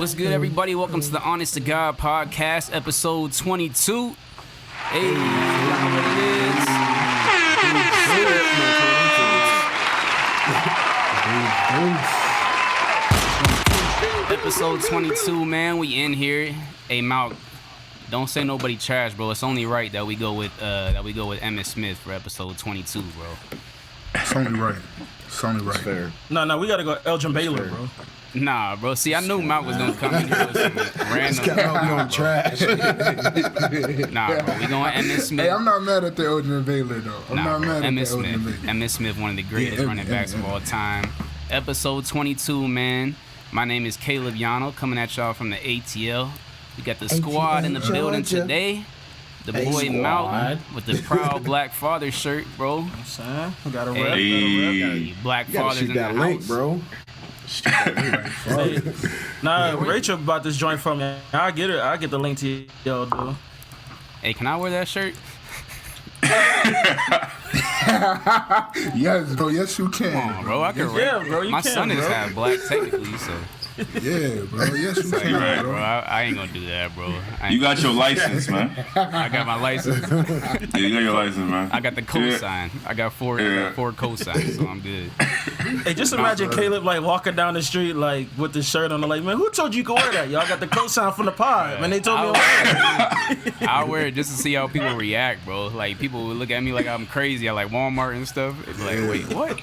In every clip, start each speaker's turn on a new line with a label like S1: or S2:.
S1: What's good, everybody? Welcome to the Honest to God podcast, episode 22. Hey, you know what it is. Episode 22, man. We in here. Hey, Mal, don't say nobody trash, bro. It's only right that we go with Emmitt Smith for episode 22, bro.
S2: It's only right. It's only right.
S3: Fair.
S4: No, we gotta go Elgin Baylor, bro.
S1: Nah, bro. See, I knew Mount was gonna come in here with some random
S3: trash.
S1: Nah, bro. We going Emmitt Smith.
S2: Hey, I'm not mad at the Elgin Baylor though. I'm not mad at the Elgin Baylor.
S1: Emmitt Smith, one of the greatest running backs of all time. Episode 22, man. My name is Caleb Yano, coming at y'all from the ATL. We got the squad in the building today. The boy Mount with the proud Black Father shirt, bro.
S4: Son, we got a rep.
S1: Hey, Black Fathers in the house,
S3: link, bro.
S4: Nah, Rachel bought this joint from me. I get it. I get the link to y'all, dude.
S1: Hey, can I wear that shirt?
S2: Yes, bro. Yes, you can.
S1: Come on, bro. I can.
S4: Yeah, bro. You
S1: My
S4: can,
S1: son is
S4: bro.
S1: half black, technically, so.
S2: Yeah, bro. Yes, you can,
S1: Right,
S2: bro.
S1: bro. I ain't gonna do that, bro.
S5: You got your license, man.
S1: I got my license.
S5: Yeah, you got your license, man.
S1: I got the cosign. I got four cosigns, so I'm good.
S4: Hey, just imagine Caleb like walking down the street like with the shirt on. Like, man, who told you could wear that? Y'all got the cosign from the pod. Man, they told me.
S1: I'll wear it just to see how people react, bro. Like people would look at me like I'm crazy at like Walmart and stuff. It's like, wait, what?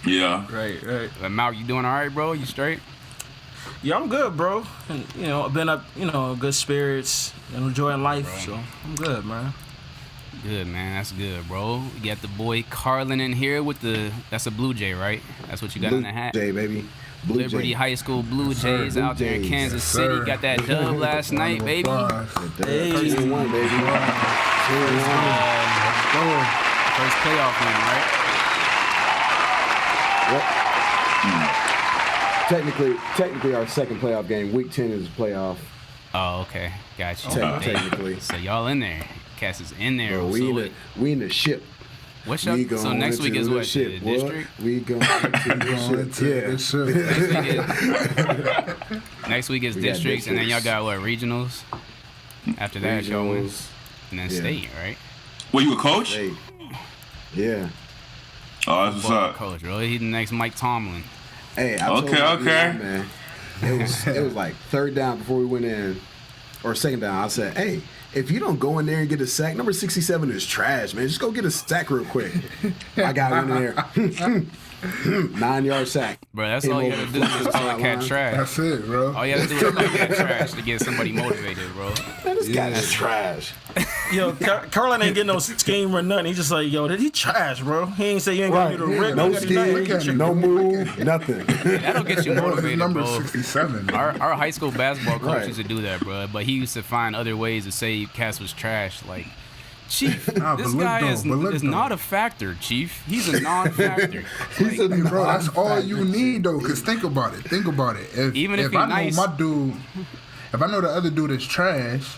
S5: Yeah.
S4: Right.
S1: Like, Mal, you doing all right, bro? You straight?
S4: Yeah, I'm good, bro. And, I've been up, good spirits and enjoying life,
S1: Right.
S4: so I'm good, man.
S1: Good, man. That's good, bro. We got the boy Carlin in here with that's a Blue Jay, right? That's what you got
S3: Blue
S1: on the hat.
S3: Jay, baby. Blue
S1: Liberty
S3: Jay.
S1: High School Blue Jays
S3: Blue
S1: out there in
S3: Jays.
S1: Kansas
S2: Yes,
S1: City.
S2: sir.
S1: Got that dub last night, baby.
S4: Hey.
S3: 2-1, baby. 2-1.
S1: First playoff win, right?
S3: Yep. Technically, our second playoff game. Week 10 is playoff.
S1: Oh, okay. Got you.
S3: Technically.
S1: So y'all in there. Cass is in there.
S3: Bro,
S1: So
S3: we in the ship.
S1: what's your, so next week is what? The district?
S3: We going to the ship.
S1: Next week is
S3: We got
S1: districts, and then y'all
S3: districts.
S1: got what, regionals? After that, y'all win. And then state, right?
S5: Well, you a coach?
S3: Hey. Yeah.
S5: Oh, that's what's up.
S1: Coach, bro. He's the next Mike Tomlin.
S3: Hey, I told
S5: Okay,
S3: you,
S5: okay.
S3: man. It was like third down before we went in, or second down. I said, hey, if you don't go in there and get a sack, number 67 is trash, man. Just go get a sack real quick. I got in there. 9-yard sack.
S1: Bro, that's all you gotta do is call a cat trash.
S2: That's it, bro.
S1: All you gotta do is call a cat trash to get somebody motivated, bro.
S3: Man, this guy is trash.
S4: Yo, Carlin ain't getting no scheme or nothing. He just like, yo, he trash, bro. He ain't say you ain't gonna do the rip.
S3: No
S4: scheme,
S3: scheme, no move, nothing.
S1: That'll get you
S2: Bro, it's
S1: motivated,
S2: number
S1: bro.
S2: 67.
S1: Our high school basketball coach
S3: Right.
S1: used to do that, bro. But he used to find other ways to say Cass was trash. Like, Chief,
S2: Nah,
S1: this
S2: but look
S1: guy
S2: though,
S1: is
S2: but look
S1: not
S2: though.
S1: a factor, Chief. He's a non-factor.
S3: He's a
S2: Hey, bro, that's all
S3: non-factor.
S2: you need though. Cause think about it.
S1: Even if
S2: if
S1: he
S2: I
S1: nice-
S2: know my dude, if I know the other dude is trash,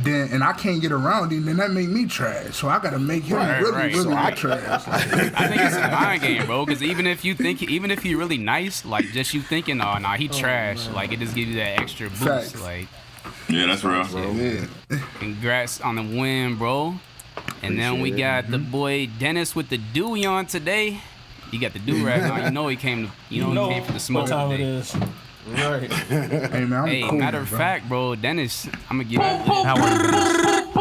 S2: then and I can't get around him, then that make me trash. So I gotta make him
S1: Right,
S2: really,
S1: right.
S2: really
S1: So
S2: trash. Like,
S1: I think it's a mind game, bro. Because even if you really nice, like just you thinking, oh nah, he trash. Like it just gives you that extra boost.
S2: Facts.
S1: Like,
S5: Yeah, that's real.
S2: yeah.
S1: congrats on the win, bro. And then we got the boy Dennis with the dewy on today. He got the do-rag on. You know he came for the
S4: what
S1: smoke
S4: time it
S1: today.
S4: is. Right.
S2: Hey man, I'm
S1: Hey,
S2: cool.
S1: matter of
S2: bro.
S1: fact, bro, Dennis, I'm gonna give you.
S6: How are you, Dennis?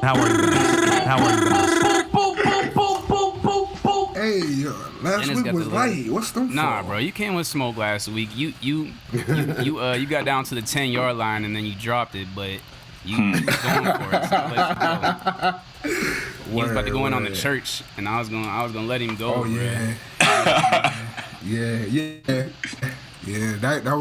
S6: How are you, Dennis? How are you, Dennis?
S2: Hey, last
S1: Dennis
S2: week
S1: got
S2: was
S1: the
S2: light. What's them
S1: Nah,
S2: for?
S1: bro, you came with smoke last week. You got down to the 10-yard line and then you dropped it, but you was going for it. So I let you go. He was about to go in on the church, and I was gonna let him go.
S2: Oh
S1: bro.
S2: yeah. Yeah. That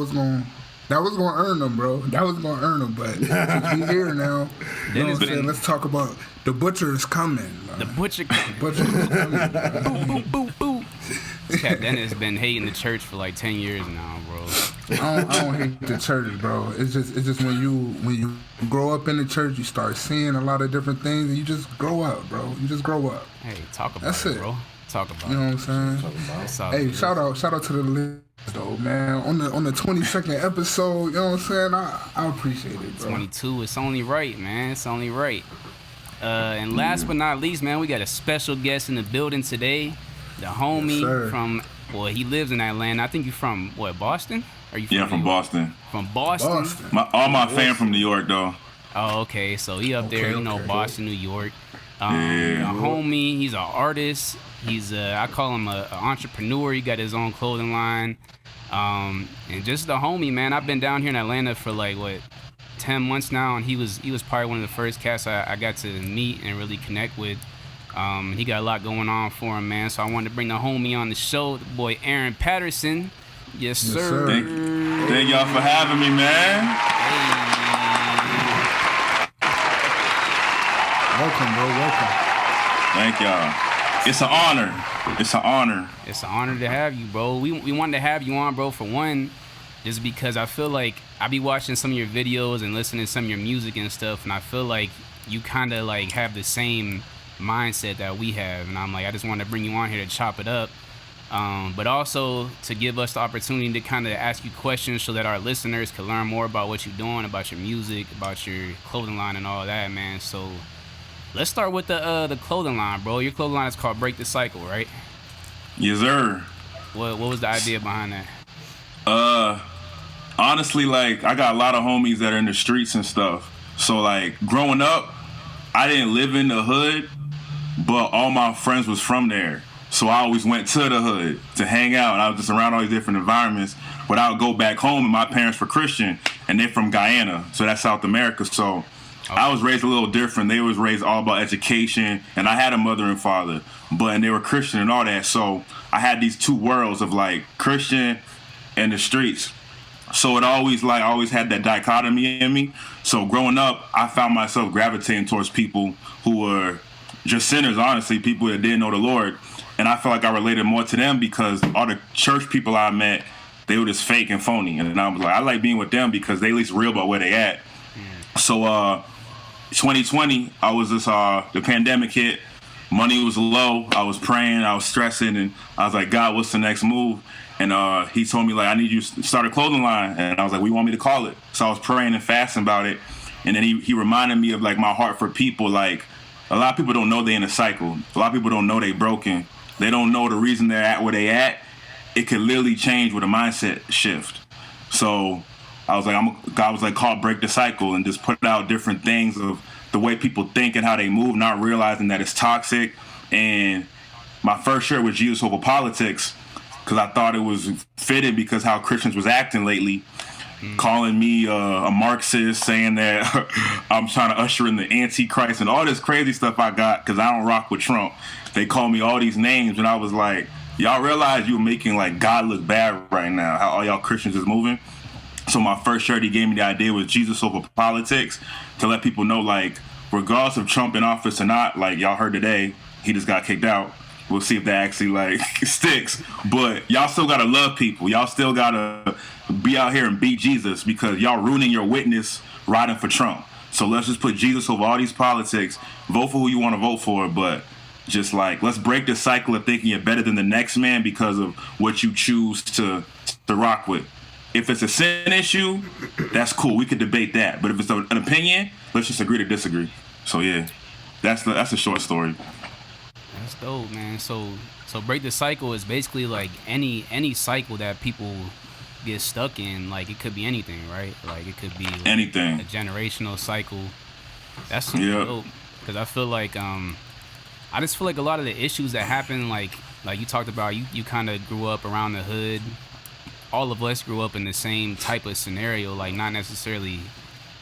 S2: was gonna earn them, bro. That was gonna earn them. But since we here now, you know what I'm saying? Let's talk about the butcher is coming.
S1: The butcher.
S2: Butcher is coming.
S1: Boo, boo, boo. This cat Dennis been hating the church for like 10 years now, bro.
S2: I don't hate the church, bro. It's just when you grow up in the church, you start seeing a lot of different things, and you just grow up, bro. You just grow up.
S1: Hey, talk about
S2: That's
S1: it,
S2: it.
S1: bro. talk about
S2: You know what I'm saying?
S1: That's all
S2: Hey,
S1: good.
S2: shout out to the list though, man. On the 22nd episode, you know what I'm saying? I appreciate it, bro.
S1: 22. It's only right, man. It's only right. And last but not least, man, we got a special guest in the building today. The homie
S2: sir.
S1: from, well, he lives in Atlanta. I think you're from, what, Boston? Are you from
S5: Yeah,
S1: New
S5: from
S1: York?
S5: Boston.
S1: From Boston?
S2: Boston.
S5: All my fam from New York though.
S1: Oh, okay. So he up there,
S2: Okay.
S1: Boston, New York.
S5: Yeah.
S1: A homie. He's an artist. He's I call him an entrepreneur. He got his own clothing line. And just the homie, man. I've been down here in Atlanta for like 10 months now, and he was probably one of the first cats I got to meet and really connect with. He got a lot going on for him, man. So I wanted to bring the homie on the show, the boy Aaron Patterson. Yes, sir.
S2: sir.
S5: Thank y'all for having me, man.
S2: Welcome, bro. Welcome.
S5: Thank y'all. It's an honor. It's an honor.
S1: It's an honor to have you, bro. We wanted to have you on, bro, for one, just because I feel like I be watching some of your videos and listening to some of your music and stuff, and I feel like you kind of like have the same mindset that we have, and I'm like, I just wanted to bring you on here to chop it up, but also to give us the opportunity to kind of ask you questions so that our listeners can learn more about what you're doing, about your music, about your clothing line and all that, man. So let's start with the clothing line, bro. Your clothing line is called Break the Cycle, right?
S5: Yes, sir.
S1: What was the idea behind that?
S5: Honestly, like, I got a lot of homies that are in the streets and stuff. So, like, growing up, I didn't live in the hood, but all my friends was from there. So I always went to the hood to hang out. I was just around all these different environments. But I would go back home, and my parents were Christian, and they're from Guyana, so that's South America. So I was raised a little different. They was raised all about education, and I had a mother and father, and they were Christian and all that. So I had these two worlds of, like, Christian and the streets. So it always had that dichotomy in me. So growing up, I found myself gravitating towards people who were just sinners, honestly, people that didn't know the Lord. And I felt like I related more to them because all the church people I met, they were just fake and phony. And I was like, I like being with them because they at least real about where they at. So 2020, I was just, the pandemic hit. Money was low. I was praying. I was stressing. And I was like, God, what's the next move? And he told me, like, I need you to start a clothing line. And I was like, what do you want me to call it? So I was praying and fasting about it. And then he reminded me of, like, my heart for people. Like, a lot of people don't know they in a cycle. A lot of people don't know they broken. They don't know the reason they're at where they at. It could literally change with a mindset shift. So I was like, God was like, call Break the Cycle, and just put out different things of the way people think and how they move, not realizing that it's toxic. And my first shirt was Jesus Over Politics, because I thought it was fitted because how Christians was acting lately, calling me a Marxist, saying that I'm trying to usher in the Antichrist and all this crazy stuff I got because I don't rock with Trump. They call me all these names, and I was like, y'all realize you're making, like, God look bad right now, how all y'all Christians is moving? So my first shirt he gave me the idea was Jesus Over Politics, to let people know, like, regardless of Trump in office or not, like y'all heard today, he just got kicked out. We'll see if that actually, like, sticks. But y'all still gotta love people. Y'all still gotta be out here and beat Jesus, because y'all ruining your witness riding for Trump. So let's just put Jesus over all these politics. Vote for who you want to vote for, but just, like, let's break the cycle of thinking you're better than the next man because of what you choose to rock with. If it's a sin issue, that's cool. We could debate that. But if it's an opinion, let's just agree to disagree. So yeah, that's a short story.
S1: That's dope, man. So Break the Cycle is basically like any cycle that people get stuck in. Like, it could be anything, right? Like, it could be like
S5: anything,
S1: a generational cycle. That's super dope, because I feel like I just feel like a lot of the issues that happen, like you talked about, you kind of grew up around the hood. All of us grew up in the same type of scenario, like not necessarily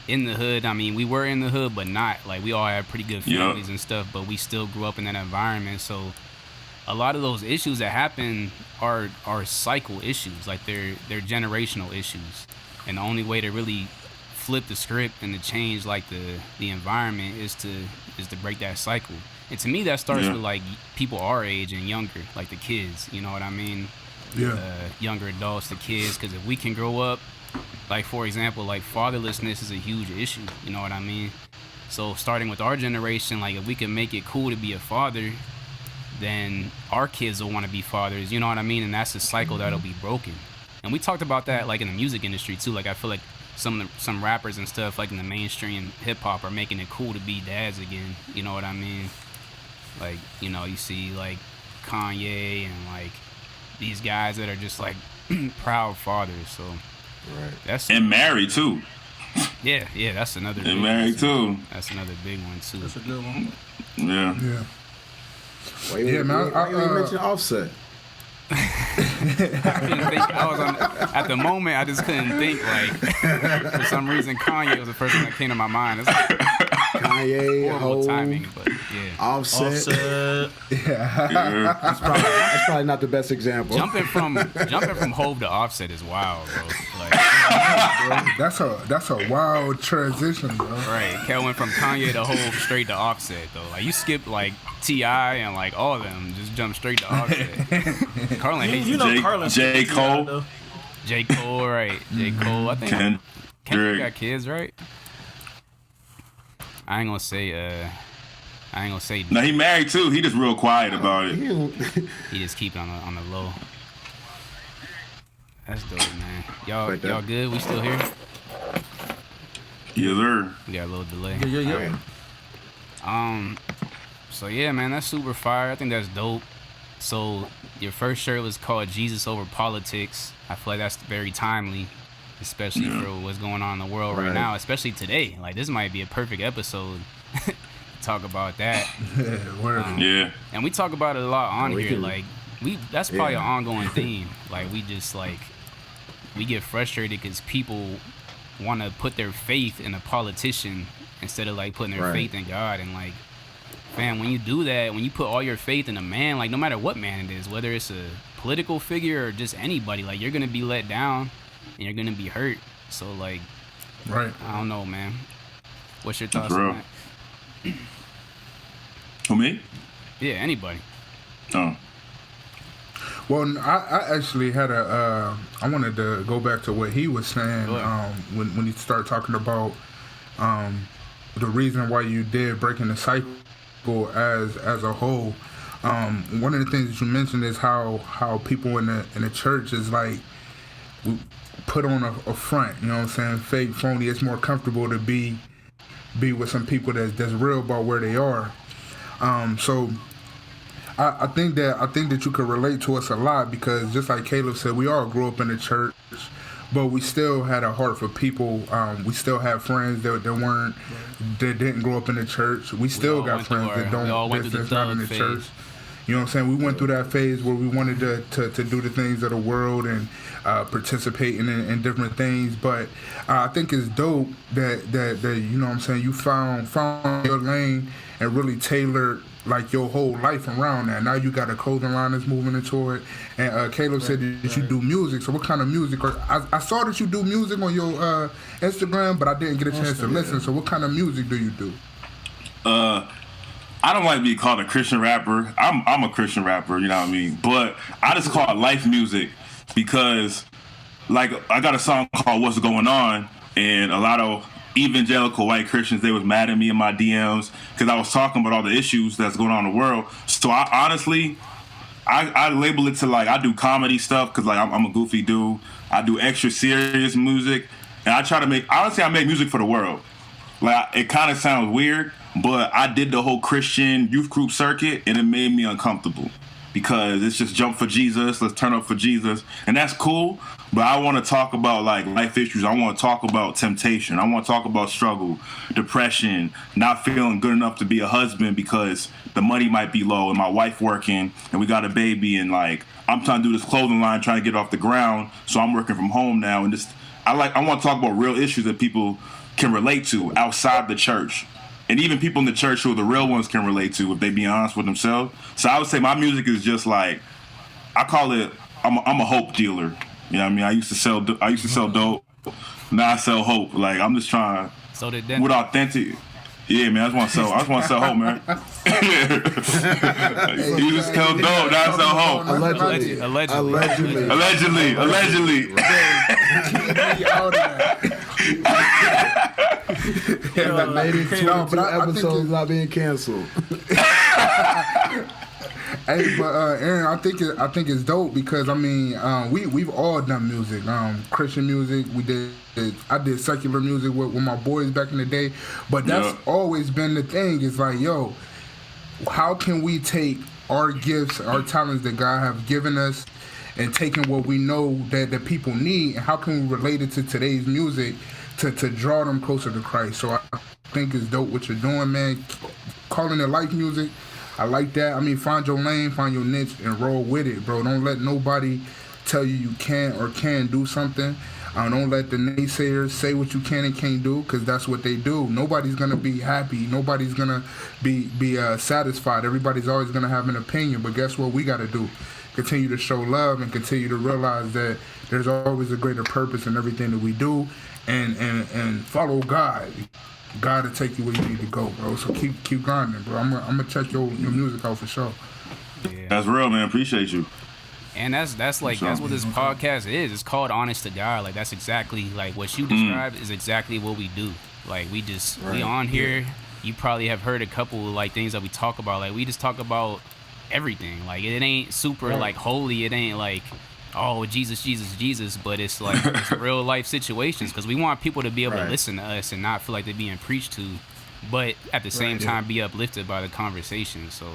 S1: in the hood. I mean, we were in the hood, but not like, we all had pretty good families and stuff, but we still grew up in that environment. So a lot of those issues that happen are cycle issues, like they're generational issues. And the only way to really flip the script and to change, like, the environment is to break that cycle. And to me, that starts with, like, people our age and younger, like the kids, you know what I mean? Younger adults, the kids, because if we can grow up, like, for example, like, fatherlessness is a huge issue, you know what I mean? So starting with our generation, like, if we can make it cool to be a father, then our kids will want to be fathers. You know what I mean? And that's a cycle that'll be broken. And we talked about that like in the music industry too. Like I feel like some rappers and stuff like in the mainstream hip hop are making it cool to be dads again. You know what I mean? Like, you know, you see like Kanye and like these guys that are just like proud fathers. So that's
S5: and married too.
S1: Yeah, that's another.
S5: And married too.
S1: That's another big one too.
S4: That's a good one.
S5: Yeah.
S3: Man, I didn't mention Offset.
S1: I couldn't think. I was at the moment. I just couldn't think. Like for some reason, Kanye was the first one that came to my mind. It's like
S3: Kanye,
S1: horrible timing, but yeah.
S3: Offset.
S2: Yeah.
S3: That's probably not the best example.
S1: Jumping from Hove to Offset is wild, bro. Like,
S2: That's a wild transition, bro.
S1: right, Kel went from Kanye to Hove straight to Offset though. Like you skip like T.I. and like all of them, just jump straight to Offset. Carlin hates
S4: You know Carlin.
S5: J. Cole.
S1: J. Cole, right? J. Cole. I think Kendrick got kids, right? I ain't gonna say.
S5: No, he married too. He just real quiet about it.
S1: He just keep it on the low. That's dope, man. Y'all good? We still here?
S5: Yes, sir.
S1: We got a little delay.
S4: Yeah.
S1: So yeah, man, that's super fire. I think that's dope. So your first shirt was called Jesus Over Politics. I feel like that's very timely, especially for what's going on in the world right now, especially today. Like this might be a perfect episode to talk about that.
S5: Yeah.
S1: And we talk about it a lot on here. Like that's probably an ongoing theme. Like we get frustrated because people want to put their faith in a politician instead of like putting their faith in God. And like, fam, when you do that, when you put all your faith in a man, like no matter what man it is, whether it's a political figure or just anybody, like you're gonna be let down and you're gonna be hurt. So like, I don't know, man. What's your thoughts on that?
S5: Who, me?
S1: Yeah, anybody.
S5: Oh.
S2: Well, I actually had I wanted to go back to what he was saying when he started talking about the reason why you did breaking the cycle as a whole. One of the things that you mentioned is how people in the church is like put on a front. You know what I'm saying? Fake, phony. It's more comfortable to be with some people that's real about where they are. So I think that you could relate to us a lot because just like Caleb said, we all grew up in the church, but we still had a heart for people. We still have friends that didn't grow up in the church. We still got friends that that's not in the church. You know what I'm saying? We went through that phase where we wanted to do the things of the world and participating in different things. But I think it's dope that you know what I'm saying, you found your lane and really tailored like your whole life around that. Now you got a clothing line that's moving into it. And Caleb said that you do music. So what kind of music? I saw that you do music on your Instagram, but I didn't get a chance to listen. So what kind of music do you do?
S5: I don't like to be called a Christian rapper. I'm a Christian rapper, you know what I mean? But I just call it life music because, like, I got a song called What's Going On, and a lot of evangelical white Christians, they was mad at me in my DMs because I was talking about all the issues that's going on in the world. So I honestly label it to, like, I do comedy stuff because, like, I'm a goofy dude. I do extra serious music, and I try to I make music for the world. Like, it kind of sounds weird, but I did the whole Christian youth group circuit, and it made me uncomfortable because it's just jump for Jesus, let's turn up for Jesus, and that's cool. But I want to talk about, like, life issues. I want to talk about temptation. I want to talk about struggle, depression, not feeling good enough to be a husband because the money might be low and my wife working and we got a baby, and, like, I'm trying to do this clothing line, trying to get off the ground, so I'm working from home now. And I want to talk about real issues that people can relate to outside the church. And even people in the church who are the real ones can relate to if they be honest with themselves. So I would say my music is just like, I call it, I'm a hope dealer. You know what I mean? I used to sell dope. Now I sell hope. Like, I'm just trying with authentic. Yeah, man. I just want to sell hope, man. You just sell dope. Now I sell hope. Allegedly.
S3: Made it 22 episodes not being canceled.
S2: Hey, but Aaron, I think it's dope because I mean, we've all done music, Christian music. I did secular music with my boys back in the day, but that's always been the thing. It's like, yo, how can we take our gifts, our talents that God have given us, and taking what we know that people need, and how can we relate it to today's music to draw them closer to Christ? So I think it's dope what you're doing, man. Calling it life music, I like that. I mean, find your lane, find your niche, and roll with it, bro. Don't let nobody tell you can't or can do something. Don't let the naysayers say what you can and can't do, because that's what they do. Nobody's going to be happy. Nobody's going to be satisfied. Everybody's always going to have an opinion. But guess what we got to do? Continue to show love and continue to realize that there's always a greater purpose in everything that we do, and follow God. God will take you where you need to go, bro. So keep grinding, bro. I'm gonna check your music out for sure.
S5: Yeah. That's real, man. Appreciate you.
S1: And that's what this podcast is. It's called Honest to God. Like, that's exactly like what you described is exactly what we do. Like, we on here. Yeah. You probably have heard a couple like things that we talk about. Like, we just talk about everything. Like, it ain't super like holy. It ain't like, oh, Jesus, but it's like it's real life situations, because we want people to be able to listen to us and not feel like they're being preached to, but at the same time be uplifted by the conversation. So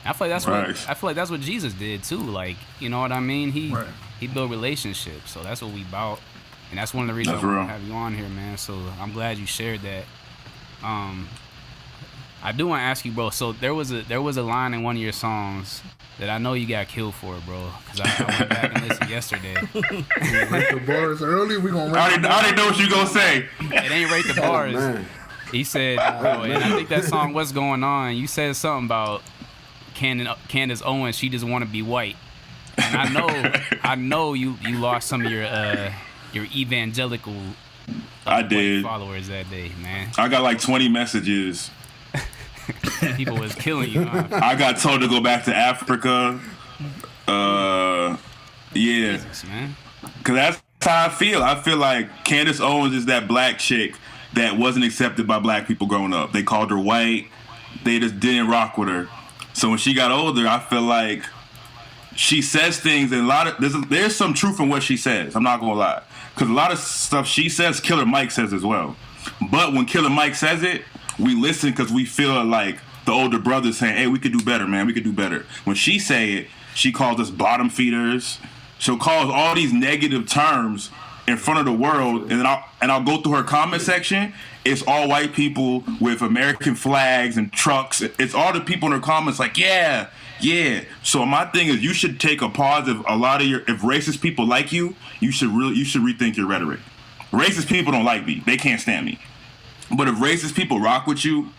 S1: I feel like that's what Jesus did too. Like, you know what I mean? He built relationships, so that's what we about, and that's one of the reasons I want to have you on here, man. So I'm glad you shared that. I do want to ask you, bro. So there was a line in one of your songs that I know you got killed for, bro. Because I went back and listened yesterday.
S2: Rate the bars early. We gonna
S5: I already know what you gonna say.
S1: It ain't rate the bars. He said, bro, and I think that song "What's Going On." You said something about Candace Owens. She just want to be white. And I know you lost some of your evangelical followers that day, man.
S5: I got like 20 messages.
S1: People was killing you, huh?
S5: I got told to go back to Africa.
S1: Jesus, man.
S5: Cause that's how I feel. I feel like Candace Owens is that black chick that wasn't accepted by black people growing up. They called her white. They just didn't rock with her. So when she got older, I feel like she says things, and there's some truth in what she says. I'm not gonna lie, because a lot of stuff she says, Killer Mike says as well. But when Killer Mike says it, we listen because we feel like the older brother saying, hey, we could do better, man. We could do better. When she say it, she calls us bottom feeders. She'll call us all these negative terms in front of the world, and I'll go through her comment section. It's all white people with American flags and trucks. It's all the people in her comments like, yeah. So my thing is, you should take a pause. If racist people like you, you should rethink your rhetoric. Racist people don't like me. They can't stand me. But if racist people rock with you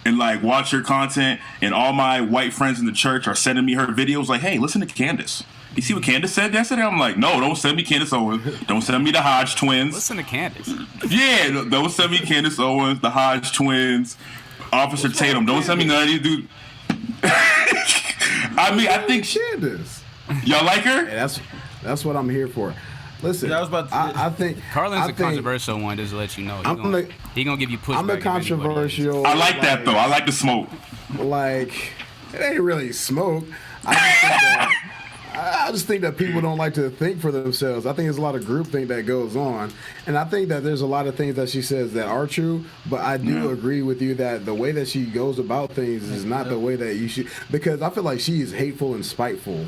S5: and like watch your content, and all my white friends in the church are sending me her videos like, hey, listen to Candace. You see what Candace said yesterday? I'm like, no, don't send me Candace Owens. Don't send me the Hodge twins.
S1: Listen to Candace.
S5: Yeah, don't send me Candace Owens, the Hodge twins, Officer Tatum. Don't send me none of these dudes. I mean, I think
S3: Candace.
S5: Y'all like her?
S3: Hey, that's what I'm here for. Listen, I think
S1: Carlin's a controversial one, just to let you know. He gonna give you pushback.
S3: I'm the controversial.
S5: I like that though. I like the smoke.
S3: Like, it ain't really smoke. I just think that people don't like to think for themselves. I think there's a lot of groupthink that goes on, and I think that there's a lot of things that she says that are true. But I do agree with you that the way that she goes about things is not the way that you should. Because I feel like she is hateful and spiteful,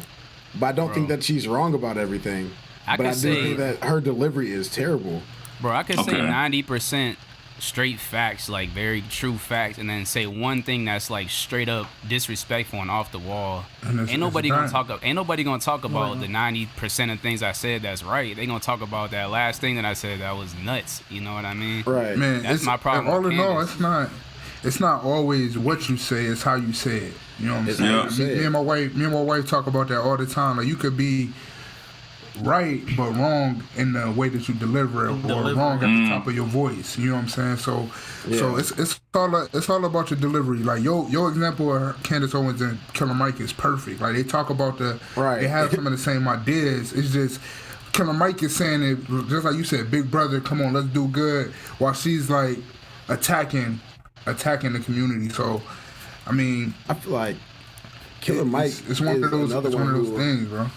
S3: but I don't think that she's wrong about everything. I do think that her delivery is terrible.
S1: Bro, I could say 90% straight facts, like very true facts, and then say one thing that's like straight up disrespectful and off the wall. Ain't nobody gonna talk about the 90% of things I said that's right. They gonna talk about that last thing that I said that was nuts. You know what I mean?
S3: Right.
S2: Man,
S1: that's my problem.
S2: All in all, it's not always what you say, it's how you say it. You know what I'm saying? Me and my wife talk about that all the time. Like, you could be right but wrong in the way that you deliver it, or wrong at the top of your voice. You know what I'm saying? So it's all about your delivery. Like your example of Candace Owens and Killer Mike is perfect. Like, they talk about they have some of the same ideas. It's just Killer Mike is saying it just like you said, big brother, come on, let's do good, while she's like attacking the community. So I mean,
S3: I feel like Killer Mike
S2: it's one of those things, bro.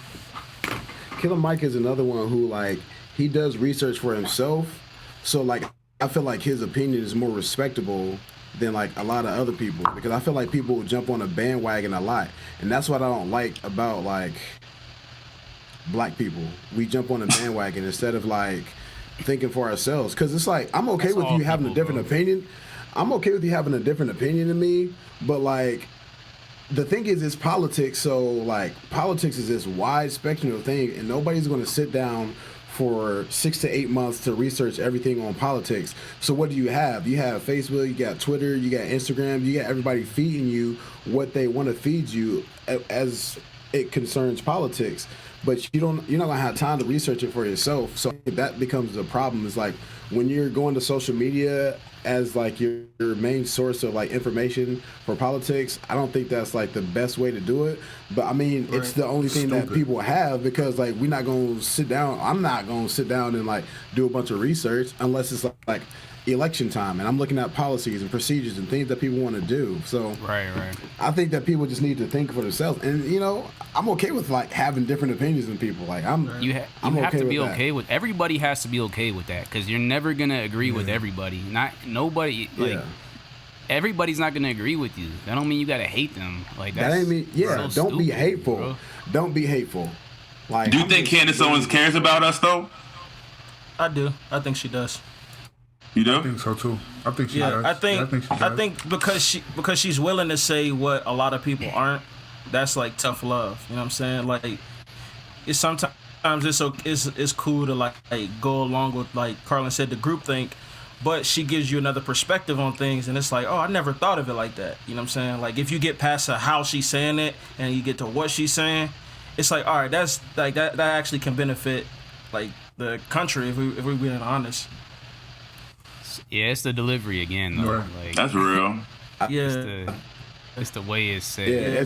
S3: Killer Mike is another one who, like, he does research for himself. So, like, I feel like his opinion is more respectable than, like, a lot of other people. Because I feel like people will jump on a bandwagon a lot. And that's what I don't like about, like, black people. We jump on a bandwagon instead of, like, thinking for ourselves. Because it's like, I'm okay with you having a different opinion. I'm okay with you having a different opinion than me. But, like, the thing is, it's politics. So, like, politics is this wide spectrum of thing. And nobody's going to sit down for 6 to 8 months to research everything on politics. So what do you have? You have Facebook, you got Twitter, you got Instagram, you got everybody feeding you what they want to feed you as it concerns politics. But you're not gonna have time to research it for yourself. So that becomes a problem. It's like when you're going to social media as like your main source of like information for politics, I don't think that's like the best way to do it. But I mean, it's the only thing that people have, because like we're not gonna sit down. I'm not gonna sit down and like do a bunch of research unless it's like election time and I'm looking at policies and procedures and things that people want to do. So
S1: right.
S3: I think that people just need to think for themselves. And you know, I'm okay with like having different opinions than people. Like I'm
S1: have to be okay with. Everybody has to be okay with that, because you're never gonna agree with everybody. Nobody. Like everybody's not gonna agree with you. That don't mean you gotta hate them. Like
S3: that ain't mean. Yeah,
S1: so
S3: don't be
S1: stupid,
S3: hateful.
S1: Bro.
S3: Don't be hateful. Like,
S5: do you think Candace Owens cares about us though?
S4: I do. I think she does.
S5: You do?
S2: I think so too. I think she does.
S4: I think because she's willing to say what a lot of people aren't. That's like tough love. You know what I'm saying? Like, it's sometimes it's cool to like go along with, like Carlin said, the groupthink, but she gives you another perspective on things, and it's like, oh, I never thought of it like that. You know what I'm saying? Like, if you get past how she's saying it and you get to what she's saying, it's like, all right, that's like that actually can benefit like the country if we're being honest.
S1: Yeah, it's the delivery again, though.
S2: Right.
S1: Like,
S5: That's real.
S4: Yeah,
S1: it's the way it's said.
S3: Yeah,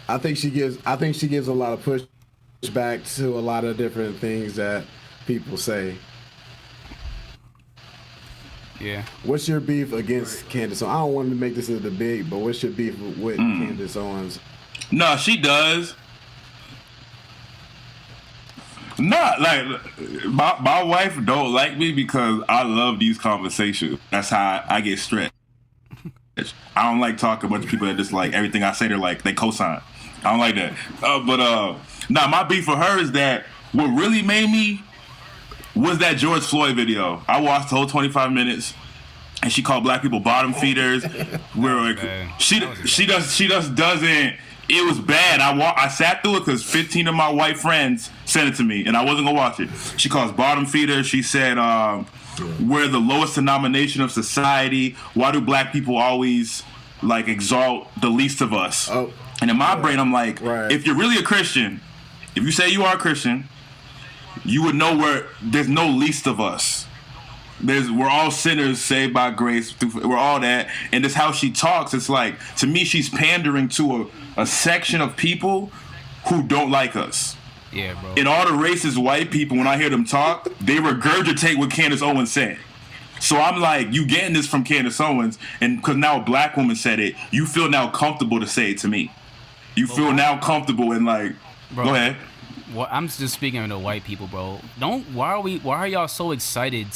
S3: I think she gives a lot of pushback to a lot of different things that people say.
S1: Yeah.
S3: What's your beef against Candace Owens? I don't want to make this a debate, but what's your beef with Candace Owens?
S5: No, she does. Not like my wife don't like me because I love these conversations. That's how I get stretched. I don't like talking to a bunch of people that just like everything I say. They're like they co-sign. I don't like that. But my beef for her is that what really made me was that George Floyd video. I watched the whole 25 minutes, and she called black people bottom feeders. We're like, she just doesn't. It was bad. I sat through it because 15 of my white friends sent it to me, and I wasn't gonna watch it. She calls bottom feeder. She said, "We're the lowest denomination of society. Why do black people always like exalt the least of us?" Oh. And in my brain, I'm like, if you're really a Christian, if you say you are a Christian, you would know where there's no least of us. We're all sinners saved by grace. We're all that. And that's how she talks. It's like, to me, she's pandering to a section of people who don't like us.
S1: Yeah, bro.
S5: And all the racist white people, when I hear them talk, they regurgitate what Candace Owens said. So I'm like, you getting this from Candace Owens, and because now a black woman said it, you feel now comfortable to say it to me. You feel now comfortable and like,
S1: bro,
S5: go ahead.
S1: Well, I'm just speaking to white people, bro. Why are y'all so excited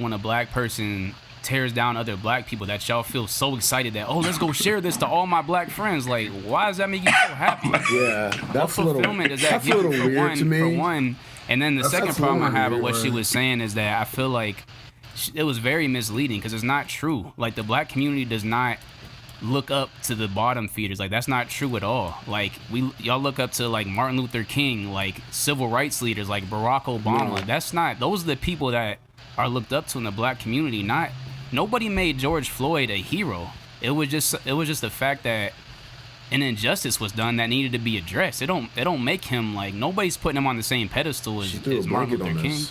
S1: when a black person tears down other black people that y'all feel so excited that, oh, let's go share this to all my black friends? Like, why does that make you so happy?
S3: Yeah, that's
S1: what fulfillment does that give you
S3: weird to me.
S1: For one? And then the second problem I have with what she was saying is that I feel like it was very misleading, because it's not true. Like, the black community does not look up to the bottom feeders. Like, that's not true at all. Like, y'all look up to like Martin Luther King, like civil rights leaders like Barack Obama. Like, that's not, those are the people that are looked up to in the black community. Nobody made George Floyd a hero. It was just the fact that an injustice was done that needed to be addressed. It don't make him, like, nobody's putting him on the same pedestal as Martin Luther King.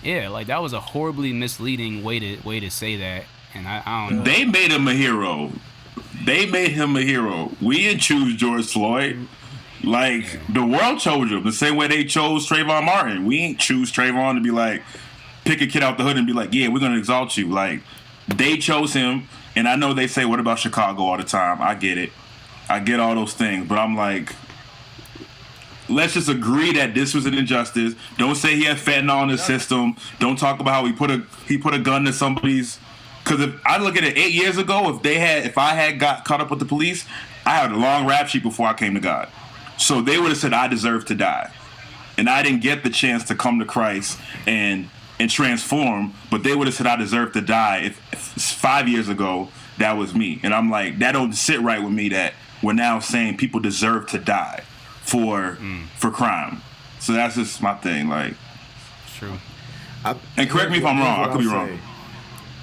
S1: Yeah, like, that was a horribly misleading way to say that. And I don't know.
S5: They made him a hero. We didn't choose George Floyd. Like, the world chose him the same way they chose Trayvon Martin. We ain't choose Trayvon to be like, pick a kid out the hood and be like, yeah, we're going to exalt you. Like, they chose him. And I know they say, what about Chicago all the time? I get it. I get all those things. But I'm like, let's just agree that this was an injustice. Don't say he had fentanyl in his system. Don't talk about how he put a gun to somebody's. Because if I look at it 8 years ago, if I had got caught up with the police, I had a long rap sheet before I came to God. So they would have said I deserve to die. And I didn't get the chance to come to Christ and transform, but they would have said I deserve to die if 5 years ago that was me. And I'm like, that don't sit right with me that we're now saying people deserve to die for crime. So that's just my thing. Like,
S1: true.
S5: And correct me if I'm wrong. I could be wrong.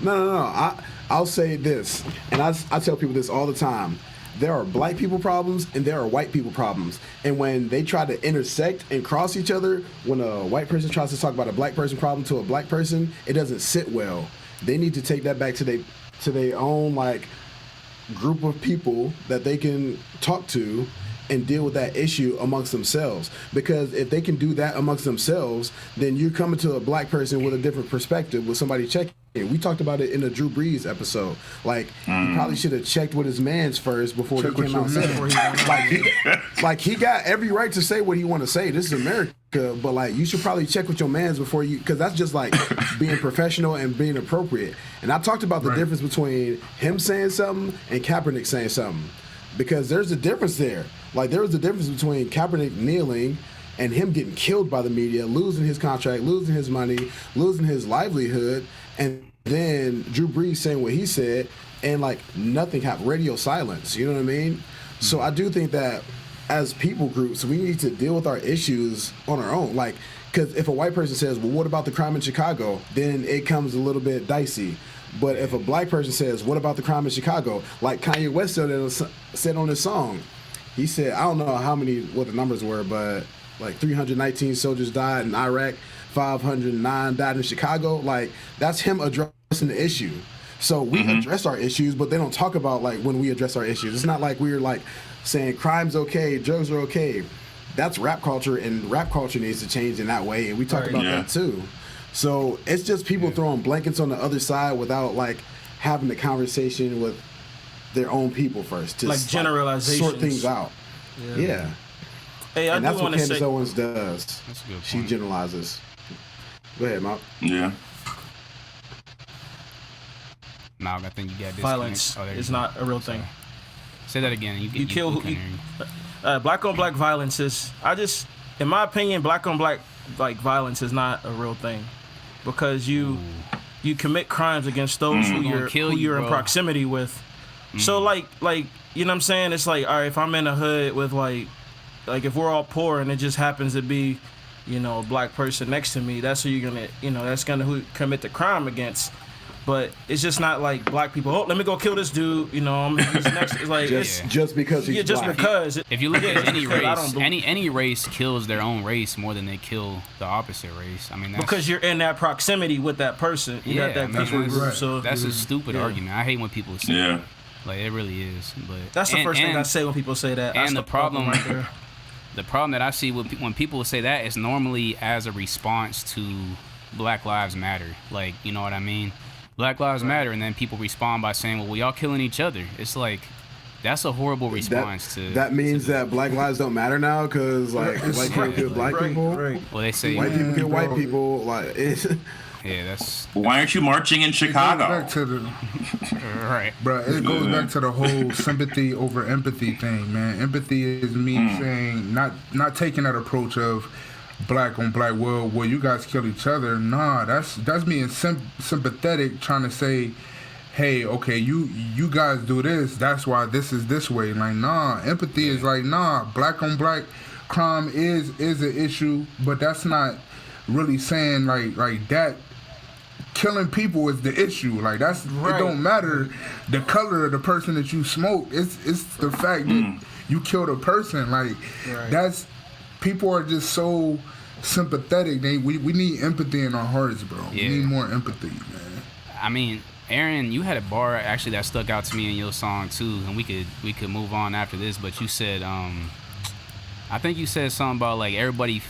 S3: No. I'll say this, and I tell people this all the time. There are black people problems and there are white people problems. And when they try to intersect and cross each other, when a white person tries to talk about a black person problem to a black person, it doesn't sit well. They need to take that back to their own like group of people that they can talk to and deal with that issue amongst themselves. Because if they can do that amongst themselves, then you're coming to a black person with a different perspective, with somebody checking. We talked about it in the Drew Brees episode. Like, he probably should have checked with his mans first before he came out and said it. Like, he got every right to say what he want to say. This is America, but like, you should probably check with your mans before you, because that's just like being professional and being appropriate. And I talked about the difference between him saying something and Kaepernick saying something, because there's a difference there. Like, there was a difference between Kaepernick kneeling and him getting killed by the media, losing his contract, losing his money, losing his livelihood, and then Drew Brees saying what he said, and like nothing happened. Radio silence, you know what I mean? So I do think that as people groups, we need to deal with our issues on our own. Like, because if a white person says, well, what about the crime in Chicago? Then it comes a little bit dicey. But if a black person says, what about the crime in Chicago? Like Kanye West said on his song, he said, I don't know what the numbers were, but like 319 soldiers died in Iraq, 509 died in Chicago. Like, that's him addressing the issue. So we address our issues, but they don't talk about like when we address our issues. It's not like we're like saying crime's okay, drugs are okay. That's rap culture, and rap culture needs to change in that way. And we talk about that too. So it's just people throwing blankets on the other side without like having the conversation with their own people first. To
S4: like generalizations.
S3: Sort things out. Yeah.
S4: Hey,
S3: and that's what Candace
S4: say,
S3: Owens does.
S1: That's a good point.
S3: She generalizes. Go ahead, Mark.
S5: Yeah.
S1: No, I think you got this.
S4: Violence is not a real thing.
S1: Say that again. You
S4: kill black on black violence is. In my opinion, black on black like violence is not a real thing, because you commit crimes against those who you're in proximity with. So like you know what I'm saying? It's like, all right, if I'm in a hood with like if we're all poor and it just happens to be, you know, a black person next to me, that's who you're gonna, you know, that's gonna who commit the crime against. But it's just not like black people. Oh, let me go kill this dude. You know, he's next. It's like
S3: just because he's
S4: just
S3: black.
S4: because.
S1: If you look at any race, any race kills their own race more than they kill the opposite race. I mean, that's,
S4: because you're in that proximity with that person. You got that people group. So
S1: that's a stupid argument. I hate when people say that. Like, it really is. But
S4: that's the first thing I say when people say that.
S1: And the problem right there. The problem that I see when people say that is normally as a response to Black Lives Matter. Like, you know what I mean? Black Lives Matter, and then people respond by saying, well, y'all killing each other. It's like, that's a horrible response to...
S3: That means that black lives don't matter now, because, like, white people kill black people?
S1: Right. Well, they say...
S3: White people kill white people, like...
S1: Yeah, that's...
S5: Why aren't you marching in Chicago?
S2: Back to the...
S1: Right.
S2: Bro, it goes back to the whole sympathy over empathy thing, man. Empathy is me saying, not taking that approach of black on black, well, you guys kill each other. Nah, that's being sympathetic, trying to say, hey, okay, you guys do this, that's why this is this way. Like, nah, empathy is like, nah, black on black crime is an issue, but that's not really saying like that. Killing people is the issue. Like, that's it. Don't matter the color of the person that you smoke. It's the fact that you killed a person. Like, that's, people are just so sympathetic. We need empathy in our hearts, bro. We need more empathy, man.
S1: I mean, Aaron, you had a bar actually that stuck out to me in your song too, and we could move on after this. But you said, I think you said something about like everybody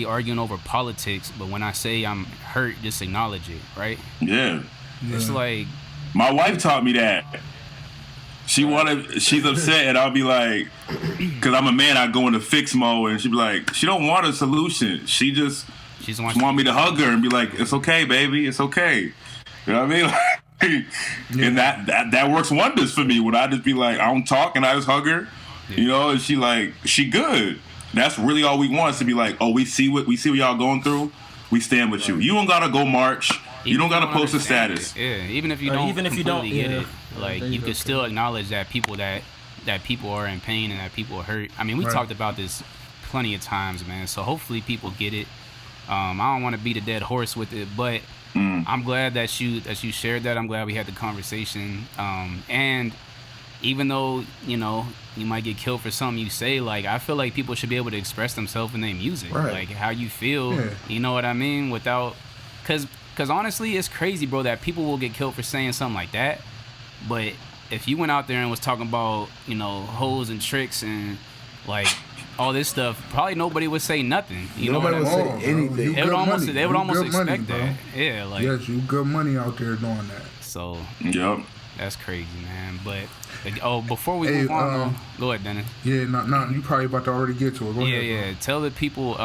S1: arguing over politics, but when I say I'm hurt, just acknowledge it, right?
S5: Yeah.
S1: It's like,
S5: My wife taught me that. She's upset, and I'll be like, because I'm a man, I go into fix mode, and she'd be like, she don't want a solution. She just want me to hug her and be like, it's okay, baby, it's okay. You know what I mean? And that works wonders for me when I just be like, I don't talk and I just hug her, you know, and she good. That's really all we want is to be like, oh, we see what y'all going through. We stand with you. You don't gotta go march. You don't gotta post a status.
S1: Yeah, even if you don't get it, like you could still acknowledge that people are in pain and that people are hurt. I mean, we talked about this plenty of times, man. So hopefully people get it. I don't want to beat a dead horse with it, but I'm glad that you shared that. I'm glad we had the conversation. And even though you might get killed for something you say, like I feel like people should be able to express themselves in their music, like how you feel. Yeah. You know what I mean? Without, because honestly, it's crazy, bro, that people will get killed for saying something like that. But if you went out there and was talking about, hoes and tricks and like all this stuff, probably nobody would say nothing.
S3: Nobody would say anything.
S1: They would almost expect that. Yeah, like
S2: yes, you good money out there doing that.
S1: So
S5: yep,
S1: that's crazy, man. But before we move on, go ahead, Dennis.
S2: Yeah, no, you probably about to already get to it. Go ahead, bro.
S1: Tell the people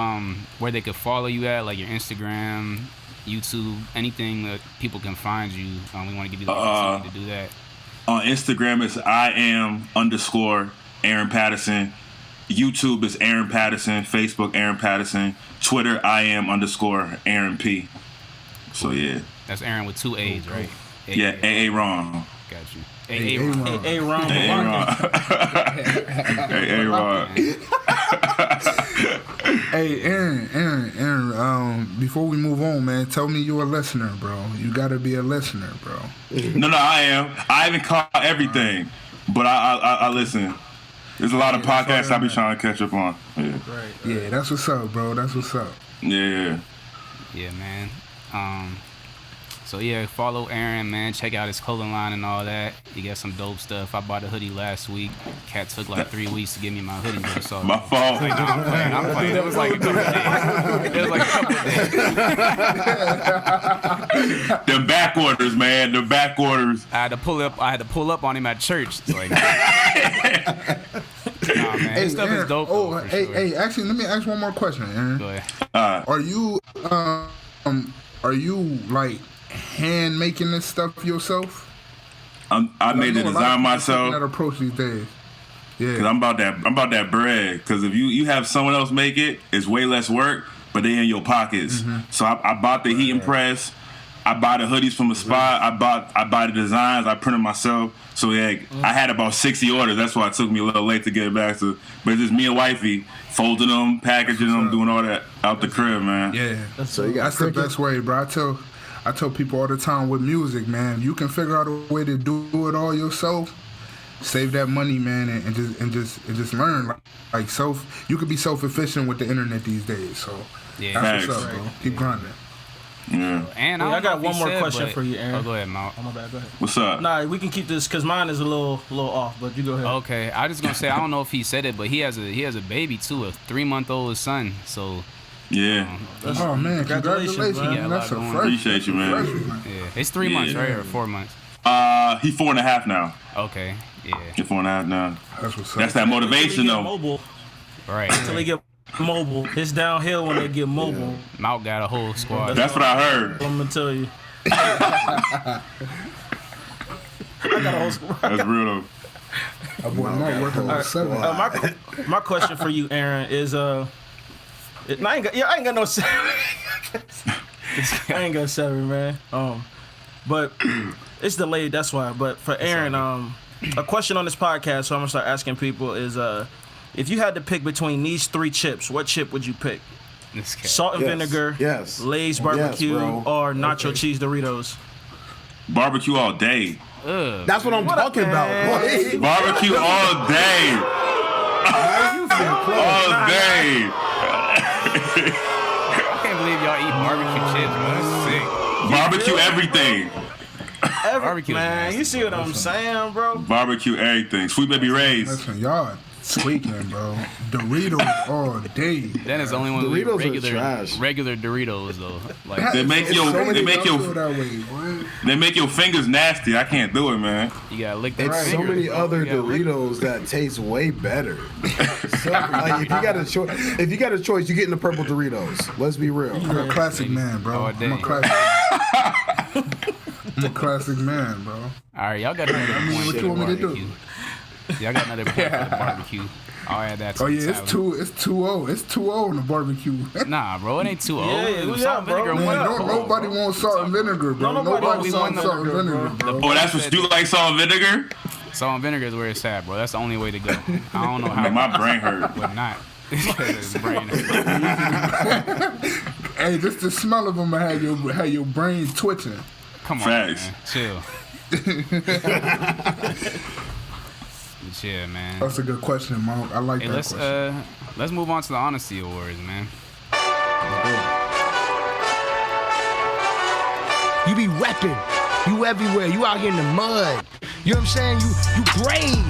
S1: where they could follow you at, like your Instagram, YouTube, anything that people can find you. We want to give you the opportunity to do that.
S5: On Instagram, it's @Aaron Patterson. YouTube is Aaron Patterson. Facebook, Aaron Patterson. Twitter, @Aaron P. So yeah.
S1: That's Aaron with 2 A's, right?
S5: Yeah, AA wrong.
S1: Got you.
S4: AA wrong.
S2: Hey, Aaron, before we move on, man, tell me you're a listener, bro. You gotta be a listener, bro.
S5: No, I am. I haven't caught everything, but I listen. There's a lot of podcasts I be trying to catch up on. Yeah.
S2: Right. Yeah, that's what's up, bro. That's what's up.
S5: Yeah.
S1: Yeah, man. So yeah, follow Aaron, man. Check out his clothing line and all that. He got some dope stuff. I bought a hoodie last week. Cat took like 3 weeks to give me my hoodie, bro. So
S5: my fault.
S1: Like, I'm playing. It was like a couple of days.
S5: Them back orders, man. The back orders.
S1: I had to pull up on him at church. It's like, nah, man. His stuff is dope.
S2: Hey, actually, let me ask one more question, Aaron.
S1: Go ahead.
S2: Are you like hand making this stuff yourself?
S5: I made the design myself.
S2: That approach these days. Yeah.
S5: Cause I'm about that bread. Cause if you have someone else make it, it's way less work, but they in your pockets. Mm-hmm. So I bought the heat and press. I buy the hoodies from a spot. I buy the designs. I print them myself. So yeah, I had about 60 orders. That's why it took me a little late to get it back to. But it's just me and wifey folding them, packaging them, doing all that out the crib, man.
S2: Yeah, that's the best way, bro. I tell people all the time with music, man. You can figure out a way to do it all yourself. Save that money, man, and just learn. Like you could be self-efficient with the internet these days. So that's what's up, bro. Keep grinding.
S5: Yeah.
S1: And
S4: I got one more question for you, Aaron.
S1: Oh, go ahead, Mal.
S4: Oh, my bad. Go ahead.
S5: What's up?
S4: Nah, we can keep this because mine is a little off, but you go ahead.
S1: Okay, I just gonna say I don't know if he said it, but he has a baby too, a 3-month-old son. So.
S5: Yeah.
S2: Oh man, congratulations, man. That's a fresh.
S5: Appreciate you, man.
S1: Yeah, it's 3 months, right, or 4 months?
S5: He's 4.5 now.
S1: Okay. Yeah.
S5: He's 4.5 now.
S2: That's what's up.
S5: That's that motivation, though.
S4: Mobile.
S1: Right.
S4: Until they get mobile, it's downhill when they get mobile.
S1: Mount got a whole squad.
S5: That's what I heard.
S4: I'm gonna tell you. I got a whole squad.
S5: That's real though.
S4: My question for you, Aaron, is I ain't got no 7. I ain't got 7, man. But it's delayed. That's why. But for Aaron, a question on this podcast, so I'm gonna start asking people is if you had to pick between these 3 chips, what chip would you pick? Salt and vinegar, Lay's barbecue, or nacho cheese Doritos?
S5: Barbecue all day.
S3: That's what I'm talking about, boy.
S5: Barbecue all day. All day.
S1: I can't believe y'all eat barbecue chips, man. That's sick.
S5: Barbecue everything.
S4: Barbecue, man. You see what I'm saying, bro?
S5: Barbecue everything. Sweet Baby Ray's.
S2: Listen, y'all tweaking, bro. Doritos all day.
S1: That is the only one with
S3: Doritos are trash.
S1: regular Doritos though. Like
S5: They make your fingers nasty. I can't do it, man.
S1: you gotta lick that.
S3: It's so many other Doritos that taste way better. So, like, if you got a choice, you get in the purple Doritos. Let's be real.
S2: You're a classic man, bro.
S1: All day.
S2: I'm a classic man, bro.
S1: All right, y'all got another point
S2: what
S1: for
S2: you
S1: the
S2: want me to do?
S1: barbecue. Y'all got another point for the barbecue. I'll add that to
S2: Oh
S1: the
S2: yeah,
S1: tally.
S2: it's 2-0. It's 2-0 in the barbecue.
S1: Nah, bro, it ain't 2-0.
S4: Yeah,
S1: Salt and vinegar
S2: Man,
S1: won.
S2: don't nobody wants salt and vinegar, bro.
S4: nobody
S2: Nobody
S1: wants
S2: wants salt and vinegar, bro.
S5: Oh, that's what you like, salt and vinegar?
S1: Salt and vinegar is where it's at, bro. That's the only way to go. I don't know how.
S5: Make my brain hurt.
S1: But not. His brain.
S2: Hey, just the smell of them had your brain twitching.
S1: Come on,
S5: Facts.
S1: man. Chill. Chill, man.
S2: That's a good question, Mark. I like that question.
S1: Let's move on to the honesty awards, man.
S7: You be repping. You everywhere. You out here in the mud. You know what I'm saying? You brave.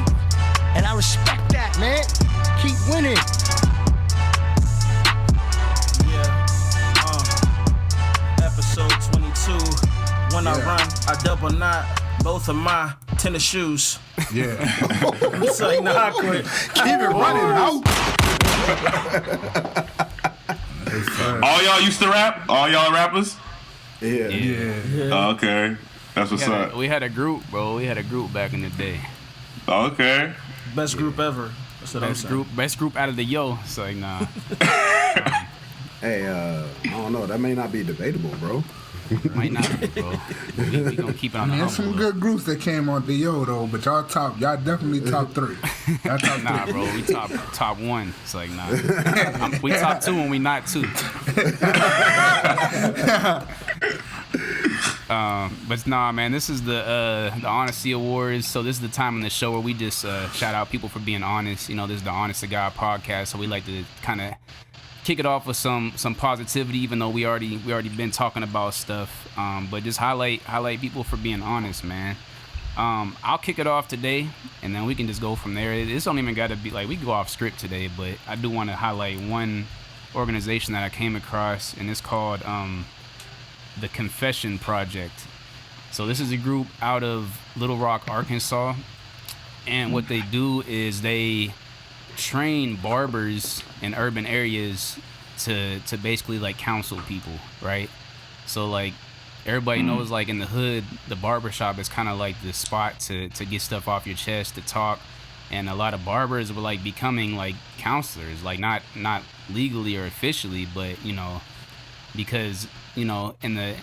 S7: And I respect that, man. Keep winning.
S4: Yeah. Episode 22. When I run, I double knot both of my tennis shoes.
S2: Yeah.
S4: It's like, nah, I quit.
S3: Keep it running, out.
S5: All y'all used to rap? All y'all rappers?
S2: Yeah.
S5: Oh, okay. That's what's up.
S1: We had a group, bro. We had a group back in the day.
S5: Okay.
S4: Best group ever. That's what I'm saying.
S1: Best group out of the yo. It's like, nah.
S3: Hey, I don't know. That may not be debatable, bro.
S1: Might not be, bro. We gonna keep it on the
S2: There's some
S1: humble.
S2: good groups that came on the yo though, but y'all definitely top 3. Y'all top 3.
S1: Nah, bro, we top 1. It's like, nah. We top 2 and we not 2. But nah, man, this is the Honesty Awards. So this is the time in the show where we just shout out people for being honest. You know, this is the Honest to God podcast, so we like to kind of kick it off with some positivity, even though we already been talking about stuff. But just highlight people for being honest, man. I'll kick it off today, and then we can just go from there. This don't even got to be like we go off script today, but I do want to highlight one organization that I came across, and it's called the Confession Project. So this is a group out of Little Rock, Arkansas, and what they do is they train barbers in urban areas to basically like counsel people, right? So like everybody knows, like in the hood, the barbershop is kind of like the spot to get stuff off your chest, to talk, and a lot of barbers were like becoming like counselors, like not legally or officially, but you know, because you know in the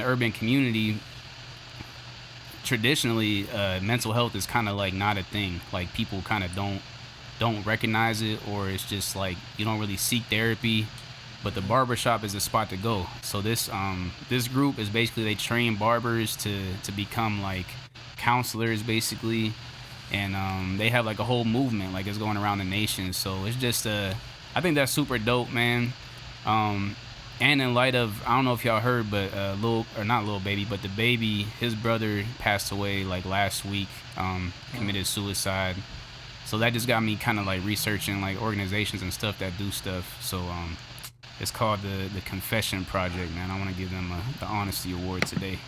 S1: urban community, traditionally mental health is kind of like not a thing. Like people kind of don't recognize it, or it's just like you don't really seek therapy, but the barbershop is a spot to go. So this group is basically, they train barbers to become like counselors basically, and they have like a whole movement, like it's going around the nation. So it's just I think that's super dope, man. And in light of, I don't know if y'all heard, but not Lil Baby, but the Baby, his brother passed away like last week, committed suicide. So that just got me kind of like researching like organizations and stuff that do stuff. So it's called the Confession Project, man. I want to give them the Honesty Award today.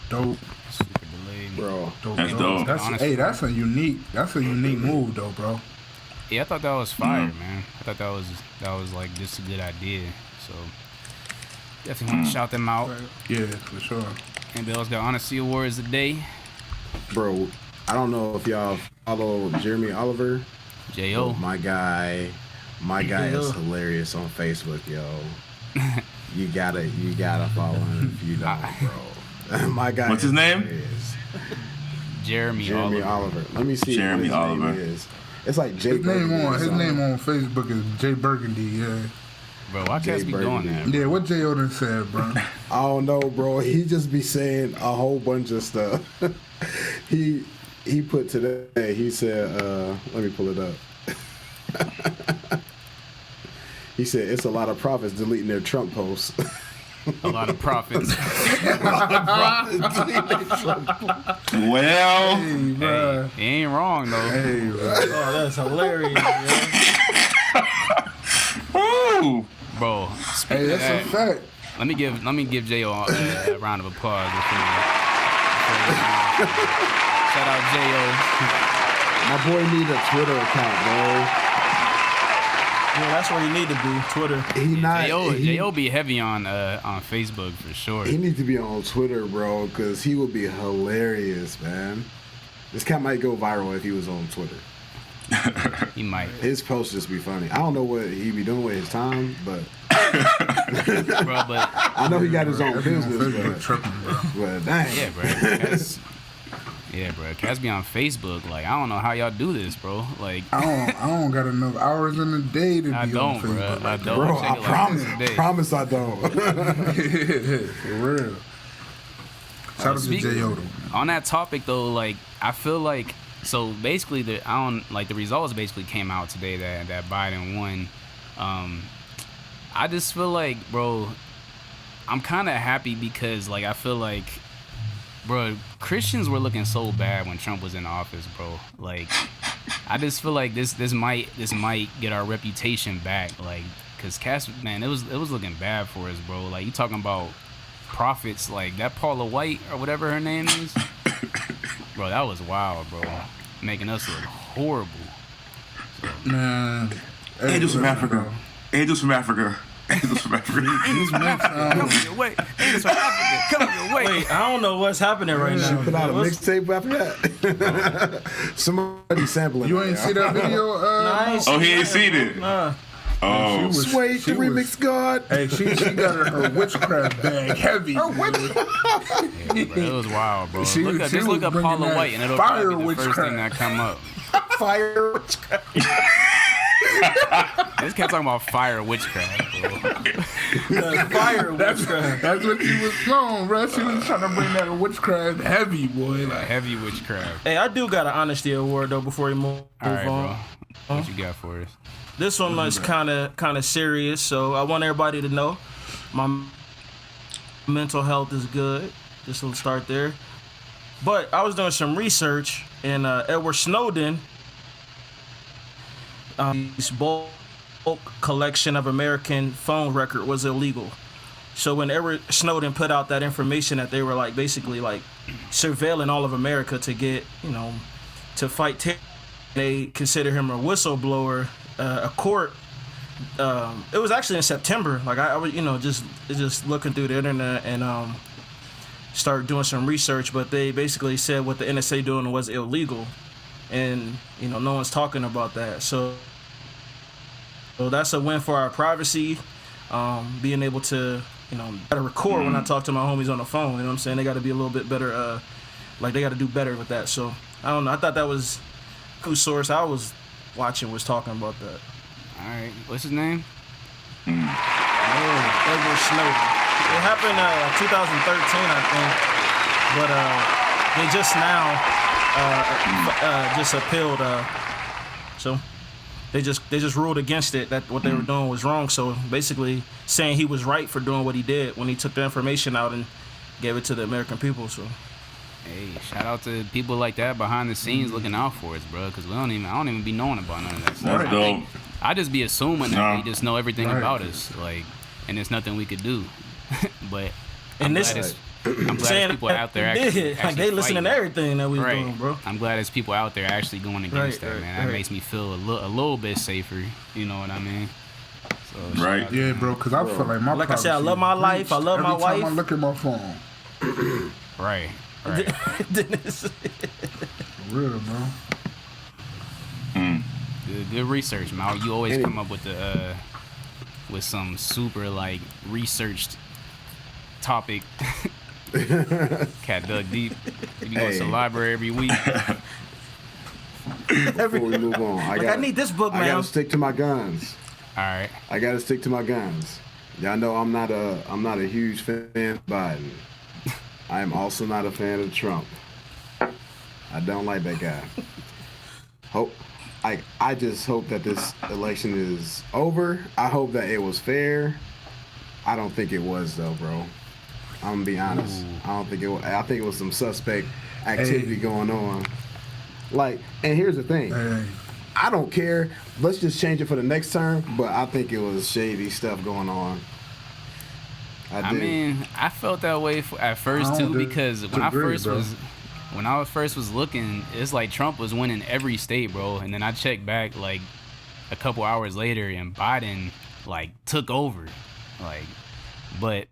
S2: Dope.
S1: Super delayed,
S3: Bro.
S5: That's dope.
S2: That's a unique move though, bro.
S1: Yeah, I thought that was fire, man. I thought that was like just a good idea. So definitely want to shout them out.
S2: Yeah, for sure.
S1: Anybody else got Honesty Awards today?
S3: Bro, I don't know if y'all follow Jeremy Oliver.
S1: J.O.
S3: My guy is hilarious on Facebook, yo. You gotta follow him if you don't, bro. My guy.
S5: What's his name?
S3: Hilarious.
S1: Jeremy
S3: Oliver. Let me see
S5: Jeremy
S3: what his
S5: Oliver.
S3: name is. It's like Jay
S2: His name on Facebook is Jay Burgundy, yeah.
S1: Bro, why can't be doing that?
S2: Yeah, what Jay Odin said, bro.
S3: I don't know, bro. He just be saying a whole bunch of stuff. He put today, he said, let me pull it up. He said it's a lot of prophets deleting their Trump posts.
S1: A lot of profits.
S5: Well,
S2: Hey,
S1: He ain't wrong though.
S2: hey, bro.
S4: Oh, that's hilarious, man.
S5: woo.
S1: Bro,
S2: Hey,
S1: speaking of
S2: that's a
S1: that,
S2: fact.
S1: let me give J.O. a round of applause. Shout out J.O.
S3: My boy need a Twitter account, bro.
S4: Yeah, that's where you need to be. Twitter.
S3: He not.
S1: J.O. be heavy on Facebook for sure.
S3: He needs to be on Twitter, bro, because he would be hilarious, man. This cat might go viral if he was on Twitter.
S1: He might.
S3: His posts just be funny. I don't know what he be doing with his time, but
S1: Bro, but
S3: I know he got his own
S2: Everyone on
S3: business.
S2: Facebook tripping, bro.
S3: But dang.
S1: yeah, bro. Cats be on Facebook. Like, I don't know how y'all do this, bro. Like,
S2: I don't got enough hours in the day to be
S1: I
S2: on
S1: don't, bro.
S2: Facebook.
S1: I don't.
S3: Bro,
S1: Check
S3: I
S1: it like
S3: promise.
S1: once a day.
S3: Promise I don't.
S2: For real. Shout out to
S1: Speaking-
S2: J.O. though.
S1: On that topic though, like I feel like so basically the results basically came out today that Biden won. I just feel like, bro, I'm kind of happy because like I feel like, bro, Christians were looking so bad when Trump was in office, bro. Like I just feel like this might get our reputation back, like, cause Cass, man, it was looking bad for us, bro. Like you talking about prophets like that Paula White or whatever her name is, bro. That was wild, bro. Making us look horrible.
S2: Man.
S5: Angels from Africa. Angels from Africa. Angels from Africa.
S1: Come your way. Angels from Africa. Come your way.
S4: Wait, I don't know what's happening right now.
S3: Put out a
S4: What's-
S3: mixtape after that. Somebody sampling.
S2: You
S3: it,
S2: ain't
S3: yeah.
S2: see that video?
S4: Nah, I ain't
S5: Oh, he
S4: seen
S5: ain't
S4: that.
S5: seen it.
S4: Nah.
S5: Oh,
S3: Sway the remix god.
S2: Hey, she got her witchcraft bag heavy.
S1: Yeah, bro, it was wild, bro.
S2: She
S1: Look
S2: was
S1: up
S2: bringing
S1: Paula
S2: that
S1: White, and it'll
S2: fire
S1: probably be the first thing that
S2: witchcraft.
S1: come up.
S3: Fire witchcraft.
S1: This cat talking about fire witchcraft, bro.
S4: Fire witchcraft.
S2: That's what she was on, bro. She was trying to bring that witchcraft heavy, boy. Like,
S1: Heavy witchcraft.
S4: Hey, I do got an honesty award though before we move
S1: All right,
S4: on.
S1: bro. What you got for us?
S4: This one is kind of serious, so I want everybody to know my mental health is good. Just will start there. But I was doing some research, and Edward Snowden, his bulk collection of American phone record was illegal. So when Edward Snowden put out that information that they were like basically like surveilling all of America to get, to fight terror, they consider him a whistleblower. A court. It was actually in September. Like I was, just looking through the internet and started doing some research. But they basically said what the NSA doing was illegal, and no one's talking about that. So that's a win for our privacy. Being able to better record when I talk to my homies on the phone. You know what I'm saying? They got to be a little bit better. Like they got to do better with that. So I don't know. I thought that was whose source I was watching was talking about that.
S1: All right, what's his name?
S4: Edward Snowden. It happened 2013, I think, but they just now just appealed. So they just ruled against it, that what they were doing was wrong. So basically, saying he was right for doing what he did when he took the information out and gave it to the American people. So.
S1: Hey, shout out to people like that behind the scenes looking out for us, bro. Because I don't even be knowing about none of that stuff.
S5: that's dope.
S1: I just be assuming that
S5: Nah.
S1: they just know everything
S2: Right.
S1: about us, like, and there's nothing we could do. But
S4: And this-
S1: I'm glad
S4: Saying
S1: there's people out there actually,
S4: like they listening to
S1: fighting.
S4: everything that we was
S1: Right.
S4: doing, bro.
S1: I'm glad there's people out there actually going against that, man. That makes me feel a little bit safer. You know what I mean? So, shout
S5: Right.
S1: out to
S2: yeah,
S1: them.
S2: bro, because I feel like my
S4: Like I said, I
S2: privacy
S4: love my
S2: is
S4: life, I love
S2: breached
S4: my
S2: every time
S4: wife.
S2: I look at my phone.
S1: Right.
S2: For real, bro.
S1: Good research, man. You always come up with the with some super like researched topic. Cat dug deep. You go to the library every week.
S3: Before we move on,
S4: I need this book,
S3: I
S4: man.
S3: gotta stick to my guns.
S1: All right.
S3: I gotta stick to my guns. Y'all know I'm not a huge fan of Biden. I am also not a fan of Trump. I don't like that guy. I just hope that this election is over. I hope that it was fair. I don't think it was though, bro. I'm gonna be honest. I don't think it was. I think it was some suspect activity going on. Like, and here's the thing. I don't care. Let's just change it for the next term. But I think it was shady stuff going on. I
S1: mean, I felt that way at first too, because when I first was looking, it's like Trump was winning every state, bro. And then I checked back like a couple hours later, and Biden like took over, like. But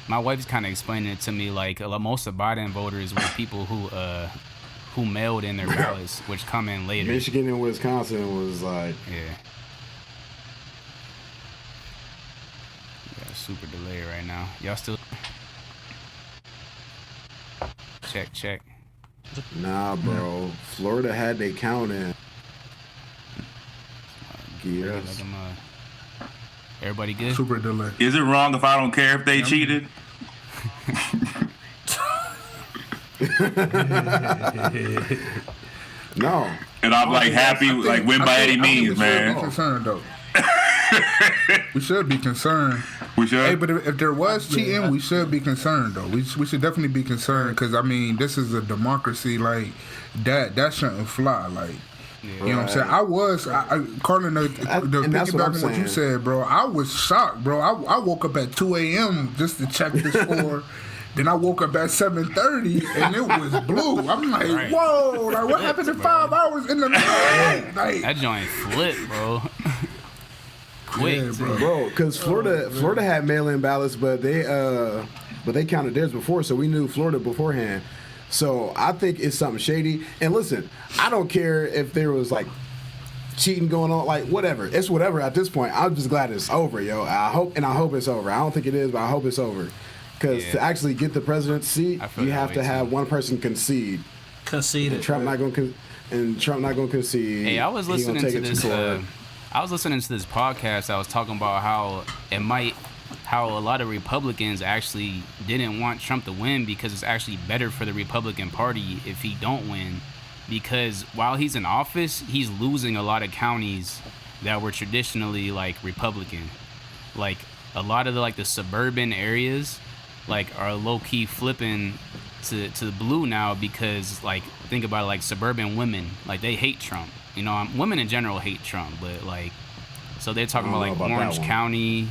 S1: my wife's kind of explaining it to me like most of Biden voters were people who mailed in their ballots, which come in later.
S3: Michigan and Wisconsin was like,
S1: yeah. Super delay right now. Y'all still check.
S3: Nah, bro. Florida had they count in. Yes.
S1: Everybody good?
S2: Super delay.
S5: Is it wrong if I don't care if they cheated?
S3: No.
S5: And I'm like happy, like win by any means, man.
S2: Concerned though. We should be concerned.
S5: We should.
S2: Hey, but if there was cheating, we should be concerned though. We should definitely be concerned because I mean, this is a democracy. Like that shouldn't fly. Like. You know what I'm saying? Carlin, the piggyback on what you said, bro, I was shocked, bro. I woke up at 2 a.m. just to check the score. Then I woke up at 7:30 and it was blue. I'm like, whoa, like what happened in 5 hours in the night? Like,
S1: that joint flipped, bro. Quick,
S2: yeah,
S3: bro. Because Florida had mail-in ballots, but they counted theirs before, so we knew Florida beforehand. So I think it's something shady. And listen, I don't care if there was like cheating going on, like whatever. It's whatever at this point. I'm just glad it's over, yo. I hope it's over. I don't think it is, but I hope it's over. Because to actually get the presidency seat, you have to have one person concede.
S4: Conceded.
S3: And Trump not going to concede.
S1: Hey, I was listening to this. I was listening to this podcast. I was talking about how a lot of Republicans actually didn't want Trump to win because it's actually better for the Republican Party if he don't win, because while he's in office, he's losing a lot of counties that were traditionally like Republican. Like a lot of the suburban areas like are low-key flipping to blue now because like think about it, like suburban women, like they hate Trump. You know, women in general hate Trump, but like so they're talking about Orange County.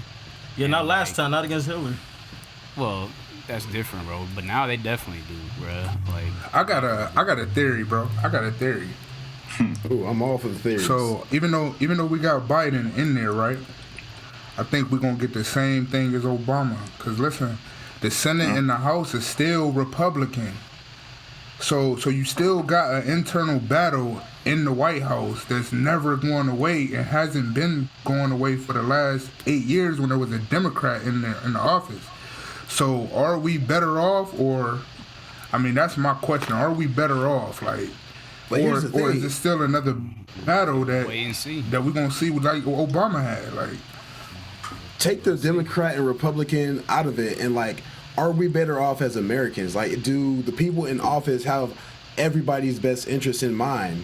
S4: Yeah, not last time, not against Hillary.
S1: Well, that's different, bro. But now they definitely do, bro. Like,
S2: I got a theory, bro.
S3: Ooh, I'm all for the theories.
S2: So even though we got Biden in there, right? I think we're gonna get the same thing as Obama. Cause listen, the Senate and the House is still Republican. So you still got an internal battle in the White House that's never going away and hasn't been going away for the last 8 years when there was a Democrat in the office. So are we better off, or I mean that's my question. Are we better off, like, or is it still another battle that
S1: wait and see
S2: that we're gonna see like Obama had? Like,
S3: take the Democrat and Republican out of it, and like, are we better off as Americans? Like, do the people in office have everybody's best interest in mind?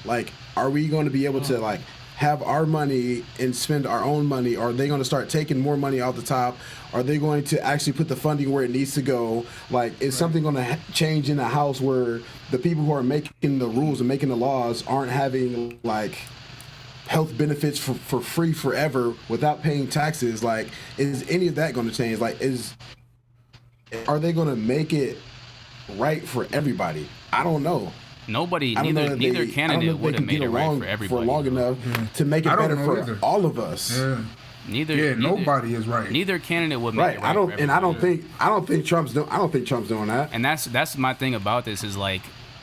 S3: Like, are we going to be able to like have our money and spend our own money? Or are they going to start taking more money off the top? Are they going to actually put the funding where it needs to go? Like, is something going to change in the House where the people who are making the rules and making the laws aren't having like health benefits for free forever without paying taxes? Like, is any of that going to change? Like, are they going to make it right for everybody? I don't know.
S1: Neither candidate would have made it right for everybody.
S3: For long enough to make it better for all of us.
S2: Yeah. Nobody is right.
S1: Neither candidate would make it right.
S3: I don't think Trump's doing that.
S1: And that's my thing about this is like,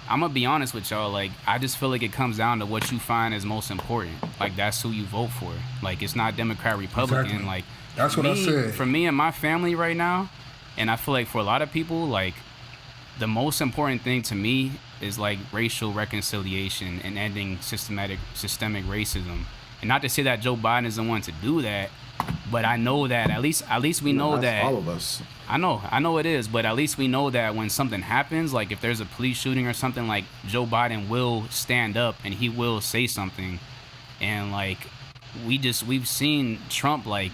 S1: I'm gonna be honest with y'all. Like, I just feel like it comes down to what you find is most important. Like, that's who you vote for. Like, it's not Democrat, Republican.
S2: Exactly.
S1: Like,
S2: that's what I said.
S1: For me and my family right now, and I feel like for a lot of people, like, the most important thing to me is like racial reconciliation and ending systemic racism. And not to say that Joe Biden is the one to do that, but I know that at least we know that
S3: all of us.
S1: I know it is, but at least we know that when something happens, like if there's a police shooting or something, like Joe Biden will stand up and he will say something. And like we've seen Trump like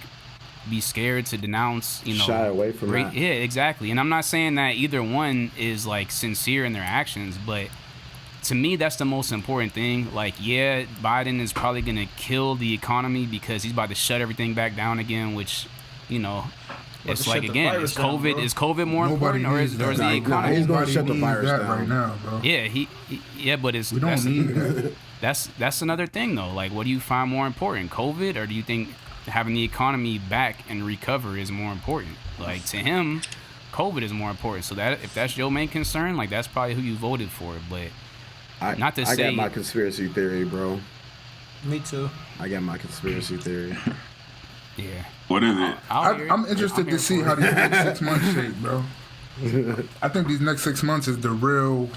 S1: be scared to denounce,
S3: shy away from that.
S1: Yeah, exactly. And I'm not saying that either one is like sincere in their actions, but to me that's the most important thing. Like, yeah, Biden is probably gonna kill the economy because he's about to shut everything back down again, which, it's like, again, is COVID more important or is the economy?
S3: He's gonna shut the virus down
S2: right now, bro.
S1: Yeah, but it's
S2: we don't need that.
S1: That's another thing though. Like, what do you find more important, COVID, or do you think having the economy back and recover is more important? Like, to him, COVID is more important. So that if that's your main concern, like that's probably who you voted for. But
S3: I got my conspiracy theory, bro.
S4: Me too.
S3: I got my conspiracy theory.
S1: Yeah.
S5: What is it?
S2: I'm interested to see how these next 6 months shape, bro. I think these next 6 months is the real.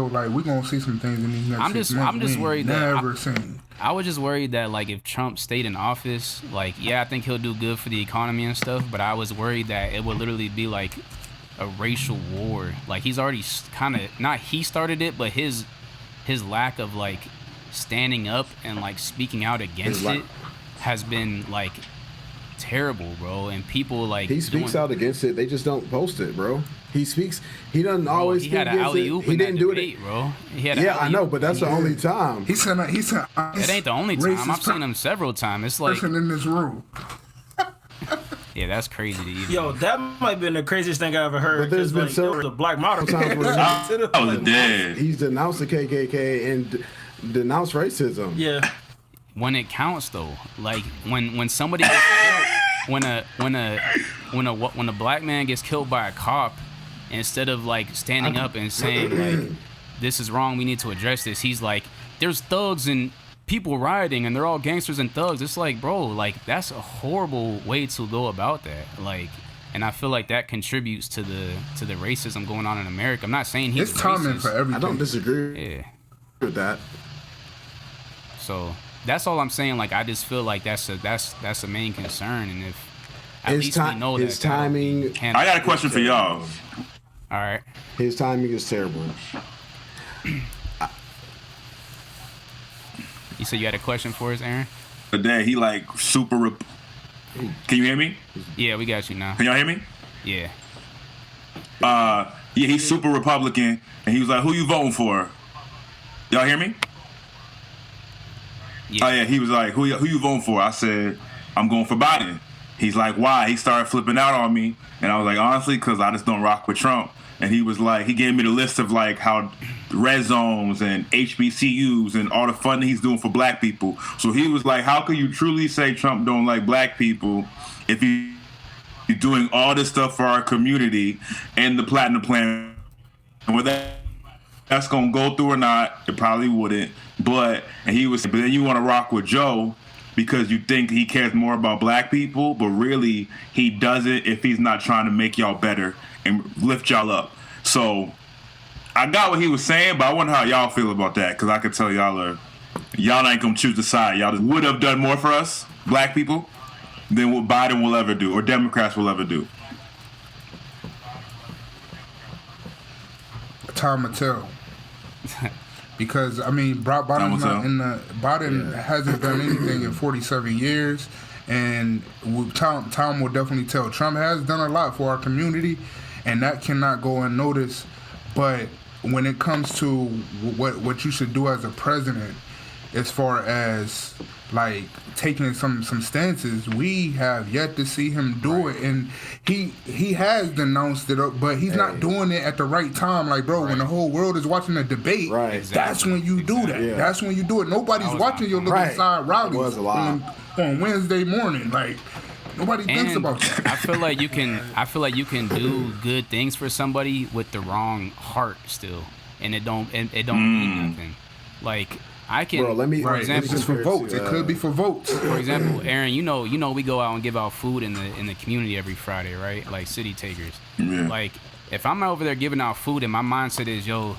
S2: Like, we're gonna see some things in these next 6 months.
S1: I'm just worried that
S2: seen.
S1: I was just worried that, like, if Trump stayed in office, like, yeah, I think he'll do good for the economy and stuff, but I was worried that it would literally be like a racial war. Like, he's already kind of, not he started it, but his lack of like standing up and like speaking out against it has been like terrible, bro. And people like
S3: he speaks out against it. They just don't post it, bro. He speaks. He doesn't always.
S1: He had an alley-oop. He didn't do it, bro.
S3: I know, but that's the only time.
S2: He said.
S1: It ain't the only time. I've seen him several times. It's like
S2: person in this room.
S1: Yeah, that's crazy to even.
S4: Yo, that might have been the craziest thing I ever heard.
S3: But there's been several
S4: black model
S3: times where
S5: I was dead.
S3: He's denounced the KKK and denounced racism.
S4: Yeah.
S1: When it counts, though, like when somebody gets killed, when a black man gets killed by a cop, instead of like standing up and saying like this is wrong, we need to address this, he's like, there's thugs and people rioting and they're all gangsters and thugs. It's like, bro, like that's a horrible way to go about that. Like, and I feel like that contributes to the racism going on in America. I'm not saying he's
S2: it's timing for everything.
S3: I don't disagree with that.
S1: So that's all I'm saying. Like, I just feel like that's a main concern. And if at least we know that
S3: his timing.
S5: I got a question for y'all.
S1: All right.
S3: His timing is terrible.
S1: You said you had a question for us, Aaron?
S5: Today he like super. Can you hear me?
S1: Yeah, we got you now.
S5: Can y'all hear me?
S1: Yeah.
S5: Yeah, he's super Republican, and he was like, "Who you voting for?" Y'all hear me?
S1: Yeah.
S5: Oh yeah, he was like, "Who you voting for?" I said, "I'm going for Biden." He's like, "Why?" He started flipping out on me, and I was like, "Honestly, because I just don't rock with Trump." And he was like, he gave me the list of like how red zones and HBCUs and all the funding he's doing for black people. So he was like, how could you truly say Trump don't like black people if you're doing all this stuff for our community and the Platinum Plan? And whether that's gonna go through or not, it probably wouldn't. But then you want to rock with Joe because you think he cares more about black people, but really he doesn't if he's not trying to make y'all better and lift y'all up. So I got what he was saying, but I wonder how y'all feel about that, because I could tell y'all ain't gonna choose the side. Y'all just would have done more for us, black people, than what Biden will ever do or Democrats will ever do.
S2: Time will tell. Because I mean, Biden hasn't done anything in 47 years, and time will definitely tell. Trump has done a lot for our community, and that cannot go unnoticed. But when it comes to what you should do as a president, as far as like taking some stances, we have yet to see him do it. And he has denounced it, but he's not doing it at the right time. Like, bro, when the whole world is watching a debate, that's when you do that. Yeah. That's when you do it. Nobody's watching your little side rallies on Wednesday morning. Like, nobody thinks about that.
S1: I feel like you can do good things for somebody with the wrong heart still, and it don't mean nothing. Like, I can,
S3: bro,
S2: for example, it's for votes. It could be for votes.
S1: For example, Aaron, you know, we go out and give out food in the community every Friday, right? Like city takers.
S5: Yeah.
S1: Like, if I'm over there giving out food and my mindset is, yo,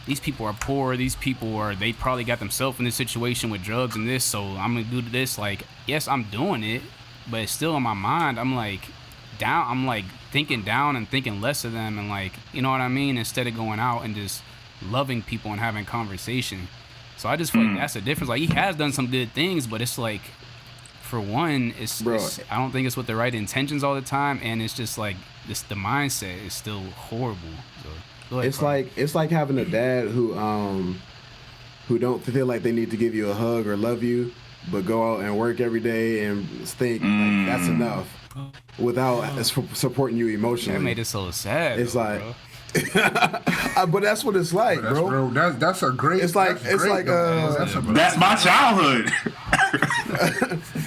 S1: these people are poor, they probably got themselves in this situation with drugs and this, so I'm gonna do this. Like, yes, I'm doing it, but it's still in my mind, I'm like thinking down and thinking less of them, and like, you know what I mean, instead of going out and just loving people and having conversation. So I just feel like that's the difference. Like, he has done some good things, but it's like, for one, it's I don't think it's with the right intentions all the time, and it's just like the mindset is still horrible. So go ahead,
S3: it's like having a dad who don't feel like they need to give you a hug or love you, but go out and work every day and think like that's enough without supporting you emotionally.
S1: That made it so sad.
S3: It's
S1: though,
S3: like.
S1: bro.
S3: But that's what it's like, bro.
S2: That's a great.
S3: It's like
S5: That's my childhood.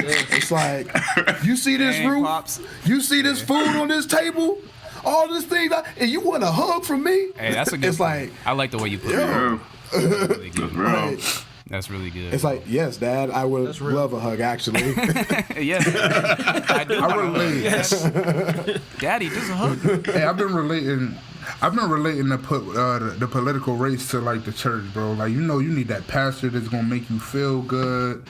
S3: It's like, you see this roof,
S1: Pops.
S3: you see this food on this table, all this thing, and you want a hug from me?
S1: Hey, that's a good.
S3: It's
S1: point.
S3: like,
S1: I like the way you put
S3: yeah.
S1: it. That's really good.
S3: Like,
S1: That's really good.
S3: it's like, yes, Dad, I would love a hug, actually.
S1: Yes, I do.
S2: I relate.
S1: Yes. Daddy, just a hug.
S2: Hey, I've been relating the political race to like the church, bro. Like, you need that pastor that's gonna make you feel good.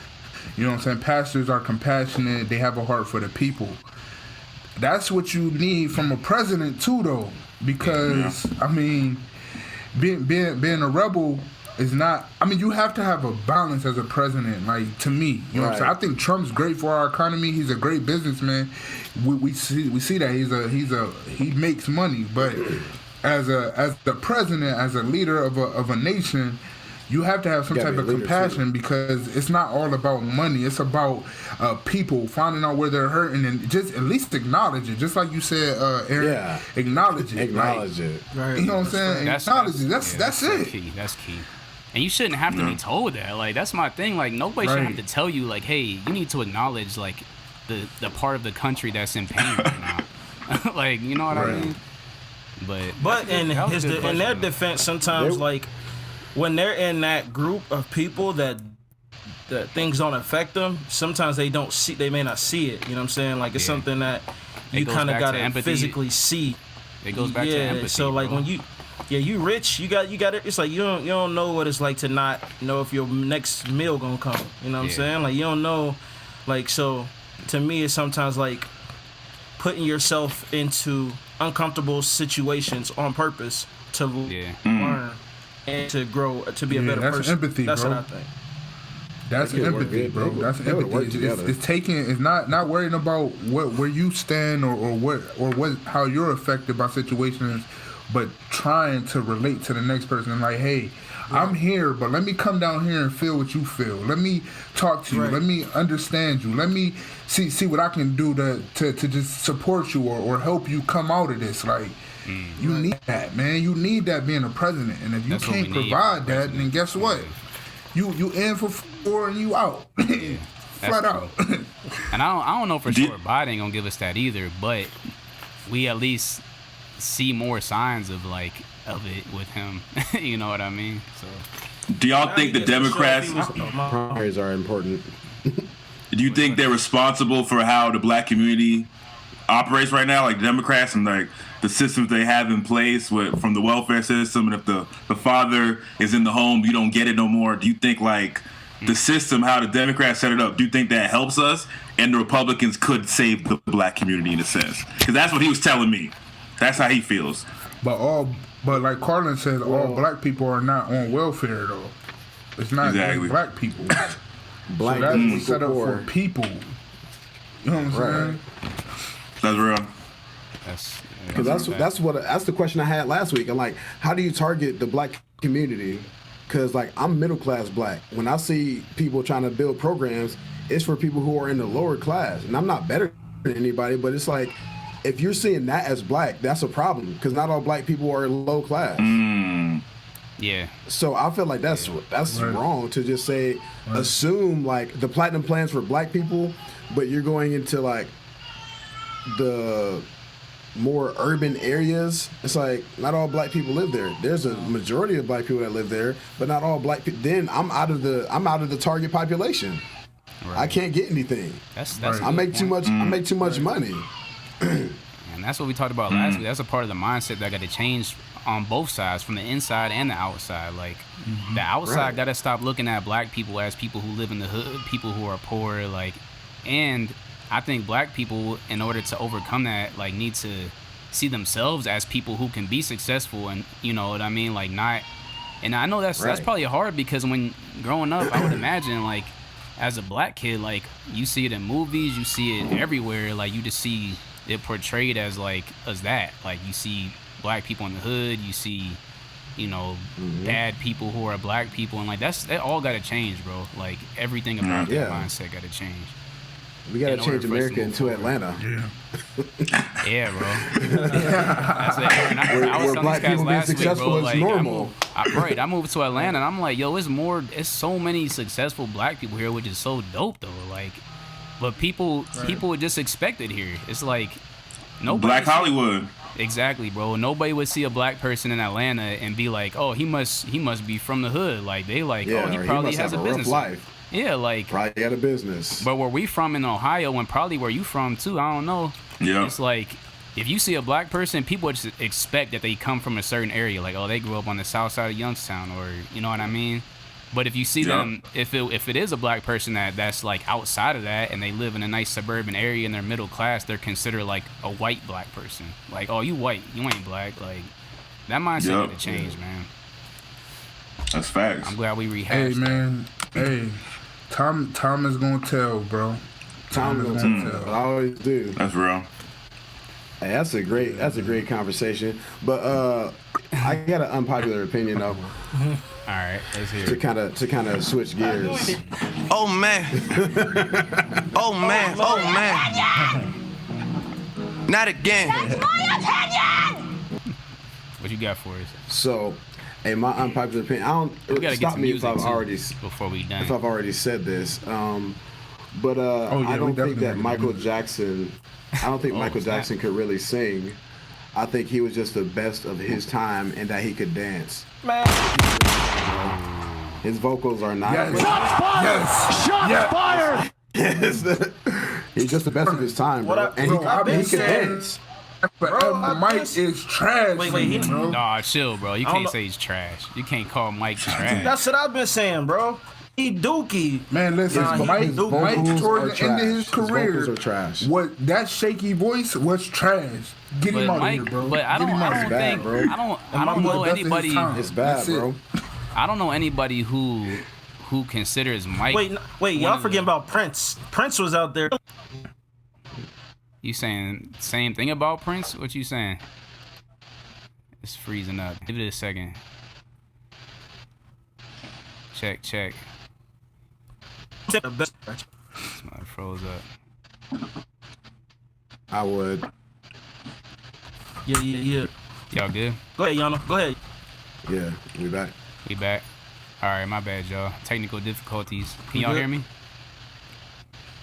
S2: You know what I'm saying? Pastors are compassionate. They have a heart for the people. That's what you need from a president too, though. Because I mean, being a rebel is not. I mean, you have to have a balance as a president. Like, to me, you know what I'm saying? I think Trump's great for our economy. He's a great businessman. We see that he makes money, but as the president, as a leader of a nation, you have to have some type of compassion, because it's not all about money. It's about people finding out where they're hurting, and just at least acknowledge it. Just like you said, Aaron, acknowledge it.
S3: Acknowledge it.
S2: Right. You know what I'm saying? Acknowledge it. That's it.
S1: Key. That's key. And you shouldn't have to be told that. Like, that's my thing. Like, nobody should have to tell you, like, hey, you need to acknowledge, like, the part of the country that's in pain right now. Like, you know what I mean? But
S4: in their defense, sometimes like when they're in that group of people that things don't affect them, sometimes they may not see it. You know what I'm saying? Like, it's something that you kind of gotta physically see.
S1: It goes back to empathy.
S4: So like, when you rich, you got it. It's like you don't know what it's like to not know if your next meal gonna come. You know what I'm saying? Like, you don't know. Like, so to me, it's sometimes like putting yourself into uncomfortable situations on purpose to learn and to grow, to be a better person.
S2: That's empathy,
S4: that's
S2: bro.
S4: what I think.
S2: That's empathy, bro. That's empathy. It's not worrying about where you stand or how you're affected by situations, but trying to relate to the next person. Like, hey, I'm here, but let me come down here and feel what you feel. Let me talk to you. Let me understand you. Let me see what I can do to just support you or help you come out of this. Like, you need that, man. You need that being a president. And if you can't provide that, then guess what? You in for 4 and you out. Flat out.
S1: And I don't know for sure Biden ain't gonna give us that either, but we at least see more signs of it with him. You know what I mean? So,
S5: do y'all think the Democrats
S3: primaries are important?
S5: Do you think they're responsible for how the black community operates right now? Like, the Democrats and like the systems they have in place from the welfare system, and if the father is in the home, you don't get it no more. Do you think like the system, how the Democrats set it up, do you think that helps us, and the Republicans could save the black community in a sense? Because that's what he was telling me. That's how he feels.
S2: But like Carlin said, all black people are not on welfare though. It's not just black people.
S3: Black
S2: so
S3: people
S2: that's set up for people. You know what I'm saying?
S5: That's real.
S3: Because that's the question I had last week. I'm like, how do you target the black community? Because like, I'm middle class black. When I see people trying to build programs, it's for people who are in the lower class, and I'm not better than anybody, but it's like, if you're seeing that as black, that's a problem, because not all black people are low class.
S1: Yeah.
S3: So I feel like that's wrong to just say, assume like the platinum plans for black people, but you're going into like the more urban areas. It's like, not all black people live there. There's a majority of black people that live there, but not all black people. Then I'm out of the target population. Right. I can't get anything. I make too much. I make too much money.
S1: And that's what we talked about last week. That's a part of the mindset that got to change on both sides, from the inside and the outside. Like, the outside gotta stop looking at black people as people who live in the hood, people who are poor, like, and I think black people, in order to overcome that, like, need to see themselves as people who can be successful, and you know what I mean, like, not. And I know that's probably hard, because when growing up, I would imagine, like, as a black kid, like, you see it in movies, you see it everywhere, like, you just see it portrayed as, like, as that, like, you see black people in the hood, you see, you know, bad people who are black people, and like, that all gotta change, bro. Like, everything about that mindset gotta change.
S3: We gotta change America into Atlanta.
S1: Yeah, bro. That's it. And I was telling these guys last week, bro, like, I moved to Atlanta, and I'm like, yo, it's so many successful black people here, which is so dope, though. Like, but people would just expect it here. It's like, nobody.
S5: Black Hollywood.
S1: Exactly, bro. Nobody would see a black person in Atlanta and be like, oh, he must be from the hood. Like, they like, oh, he probably has a business
S3: life.
S1: Yeah, like,
S3: probably had a business.
S1: But where we from in Ohio, and probably where you from too, I don't know.
S5: Yeah.
S1: It's like, if you see a black person, people would just expect that they come from a certain area. Like, oh, they grew up on the south side of Youngstown, or you know what I mean? But if you see them, if it is a black person that's like outside of that, and they live in a nice suburban area and they're middle class, they're considered like a white black person. Like, oh, you white, you ain't black. Like, that mindset got to change, man.
S5: That's facts.
S1: I'm glad we rehashed.
S2: Hey, man. Hey. Time is gonna tell, bro. Time is gonna tell.
S3: I always do.
S5: That's real.
S3: Hey, that's a great conversation. But I got an unpopular opinion though.
S1: All right, let's hear it.
S3: To kind of switch gears.
S8: Oh man. Oh man. Oh man. Not again.
S9: That's my opinion.
S1: What you got for us?
S3: So, hey, my unpopular opinion.
S1: We gotta
S3: stop
S1: get
S3: me if I've already
S1: before we done.
S3: If I've already said this. But I don't think that Michael Jackson. I don't think Michael Jackson could really sing. I think he was just the best of his time, and that he could dance.
S4: Man.
S3: His vocals are not.
S7: Shots fired! Shots fired!
S3: He's just the best of his time, bro. And he could dance.
S2: But Mike is trash.
S4: Wait,
S2: bro.
S1: Nah, chill, bro. You can't say he's trash. You can't call Mike trash.
S4: That's what I've been saying, bro. He dookie.
S2: Man, listen, Mike towards the end of his career,
S3: vocals are trash.
S2: What that shaky voice was trash. Get him out of here, bro.
S1: But I don't know anybody.
S3: It's bad, bro.
S1: I don't know anybody who considers Mike.
S4: Wait, y'all forgetting about Prince. Prince was out there.
S1: You saying same thing about Prince? What you saying? It's freezing up. Give it a second. Check. Somebody froze up.
S3: I would.
S4: Yeah.
S1: Y'all good?
S4: Go ahead, Yana. Go ahead.
S3: Yeah, we back.
S1: All right, my bad, y'all. Technical difficulties. Can y'all hear me?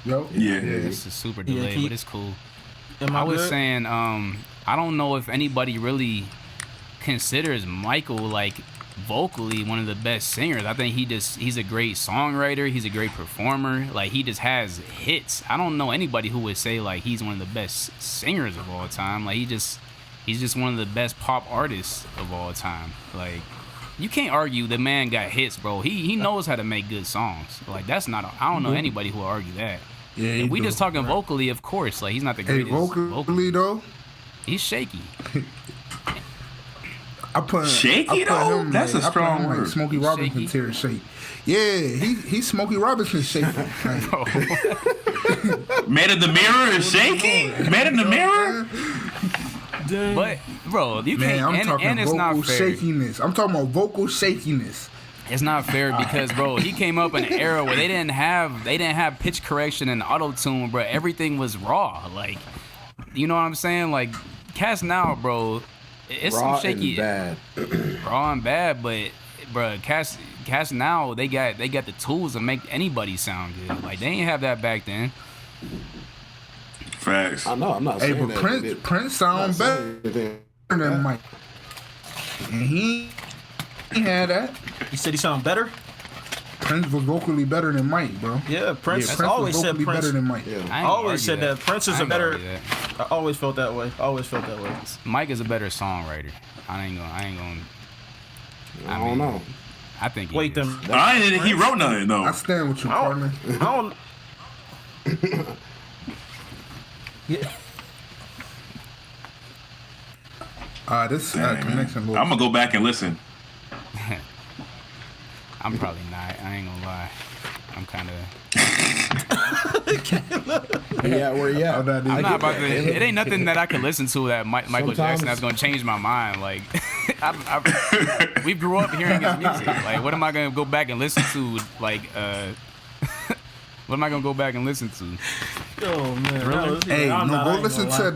S2: Yo.
S5: Yeah.
S1: This is super delayed, but it's cool.
S4: I
S1: was saying, I don't know if anybody really considers Michael, like, vocally one of the best singers. I think he's a great songwriter. He's a great performer. Like, he just has hits. I don't know anybody who would say, like, he's one of the best singers of all time. Like, he's just one of the best pop artists of all time. Like, you can't argue the man got hits, bro. He knows how to make good songs. Like, I don't know anybody who will argue that.
S2: Yeah,
S1: if we just talking vocally, of course. Like, he's not the greatest.
S2: Vocally though,
S1: he's shaky.
S5: Shaky though? That's a strong word.
S2: Like Smokey Robinson tier shake. Yeah, he's Smokey Robinson shaking.
S5: Man in the Mirror is shaky? Man in the Mirror?
S1: But bro, you can't.
S2: I'm talking
S1: and it's
S2: vocal
S1: not fair.
S2: shakiness. I'm talking about vocal shakiness.
S1: It's not fair because, bro, he came up in an era where they didn't have pitch correction and auto tune, bro. Everything was raw, like, you know what I'm saying? Like, cats now, bro, it's
S3: raw
S1: some shaky,
S3: and bad.
S1: raw and bad, but bro, cats now they got the tools to make anybody sound good. Like, they ain't have that back then.
S5: Facts.
S3: I know. I'm not saying
S2: but
S3: that.
S2: Prince sound better than Mike, and he had that.
S4: You said he sound better?
S2: Prince was vocally better than Mike, bro.
S4: Yeah, Prince.
S2: Prince
S4: always
S2: was
S4: said
S2: vocally
S4: Prince.
S2: better than Mike.
S3: Yeah.
S4: I always said that Prince is a better. I always felt that way.
S1: Mike is a better songwriter. I ain't gonna.
S3: I don't know.
S1: I think.
S4: Wait, them.
S5: I didn't think he wrote nothing though.
S2: I stand with you, partner.
S4: I don't. Yeah.
S2: This connection.
S5: I'm gonna go back and listen.
S1: I'm probably not. I ain't gonna lie. I'm kind of.
S3: Yeah, where you at?
S1: I'm not about to. It ain't nothing that I can listen to that Michael Jackson that's gonna change my mind. Like, we grew up hearing his music. Like, what am I gonna go back and listen to? Like, what am I gonna go back and listen to?
S4: Oh man,
S1: Really?
S2: Hey, no, go listen to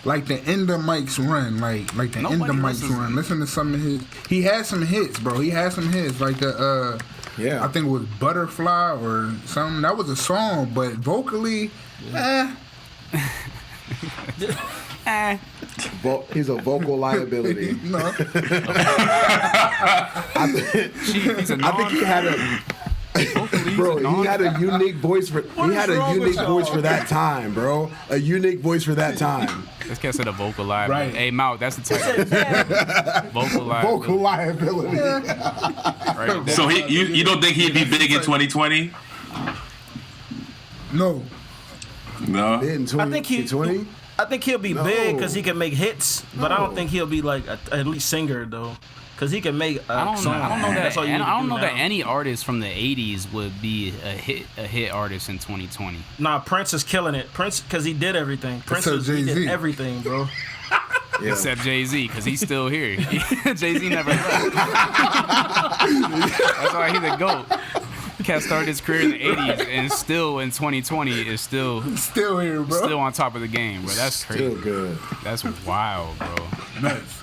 S2: like the end of Mike's run, like the end of Mike's run. Listen to some of his. He had some hits, bro. He had some hits, like the
S3: Yeah.
S2: I think it was Butterfly or something. That was a song, but vocally,
S3: He's a vocal liability.
S2: no.
S3: I think he had a. Bro, he had a unique voice for that time, bro. A unique voice for that time.
S1: This cat said a vocal liability.
S2: Right.
S1: Hey, Mouth, that's the title. Vocal liability.
S3: Vocal liability.
S1: Right.
S5: So you don't think he'd be big in 2020?
S2: No.
S5: No.
S3: In 2020?
S4: I think he'll be big because he can make hits, but I don't think he'll be like at least singer though, because he can make.
S1: I don't know that.
S4: That's all you need to
S1: I don't
S4: do
S1: know that
S4: now.
S1: any artist from the '80s would be a hit artist in 2020.
S4: Nah, Prince is killing it. Prince, because he did everything. Prince he did everything, bro.
S3: Yeah.
S1: Except Jay-Z, because he's still here. Jay-Z never left. That's why he's a GOAT. Cat started his career in the 80s and still in 2020 is still
S2: here, bro.
S1: Still on top of the game, bro. That's crazy.
S3: Still good.
S1: That's wild, bro.
S2: Nice.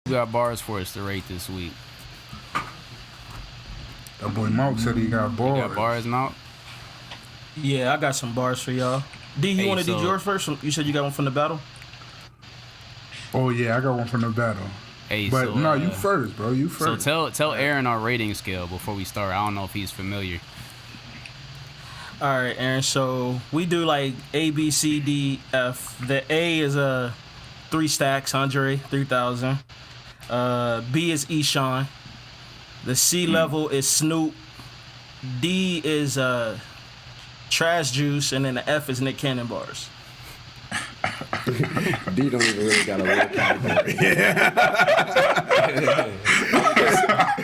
S1: Who got bars for us to rate this week?
S2: That boy Mark said he got bars.
S1: You got bars, Mount?
S4: Yeah, I got some bars for y'all. D, you want to do yours first? You said you got one from the battle?
S2: Oh yeah, I got one from the battle.
S1: Hey,
S2: but
S1: so,
S2: no, you first, bro. You first.
S1: So tell Aaron our rating scale before we start. I don't know if he's familiar.
S4: All right, Aaron. So we do like A, B, C, D, F. The A is 3 stacks, Andre, 3,000. B is Eshawn. The C level is Snoop. D is Trash Juice, and then the F is Nick Cannon bars.
S3: D don't even really got a real category.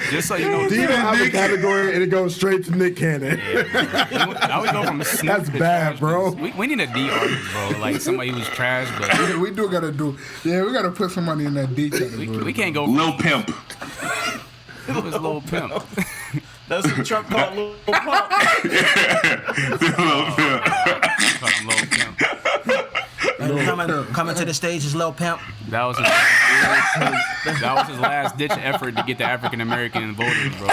S1: Just so you know,
S3: D don't have a category, and it goes straight to Nick Cannon.
S1: I would go from Snoop
S3: That's
S1: to
S3: bad,
S1: Trash
S3: bro.
S1: Juice. We need a D artist, bro. Like somebody who's trash, but
S2: we do gotta do. Yeah, we gotta put somebody in that D category.
S1: we can't go.
S5: Lil Pimp.
S1: It was Lil Pimp.
S4: That's the truck called Lil Pump.
S1: Call him Lil Pimp.
S4: Coming to the stage is Lil Pimp.
S1: That was his last ditch effort to get the African American voters, bro.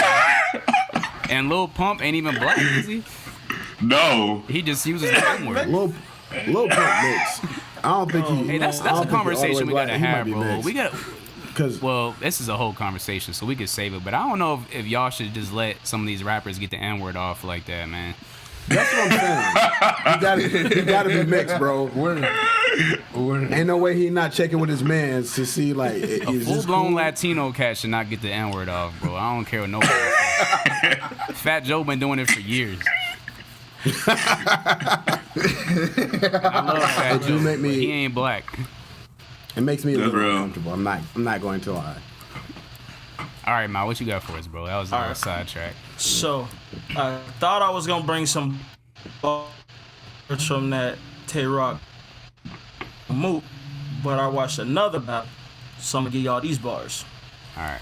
S1: And Lil Pump ain't even black, is he?
S5: No.
S1: He just uses the N-word.
S3: Lil Pump mix. I don't think he.
S1: Hey, that's a conversation we gotta have, bro. We got. Well, this is a whole conversation, so we could save it. But I don't know if y'all should just let some of these rappers get the N-word off like that, man.
S3: That's what I'm saying. You gotta be mixed, bro.
S2: Word.
S3: Ain't no way he not checking with his mans to see like
S1: A full-blown Latino cat should not get the N-word off, bro. I don't care what nobody says. Fat Joe been doing it for years. I love Fat Joe, but he ain't black.
S3: It makes me a
S5: That's
S3: little
S5: real.
S3: uncomfortable. I'm not going to lie.
S1: All right, Ma, what you got for us, bro? That was a little sidetrack.
S4: So, I thought I was gonna bring some bars from that Tay-Rock moot, but I watched another battle, so I'm gonna give y'all these bars.
S1: All right.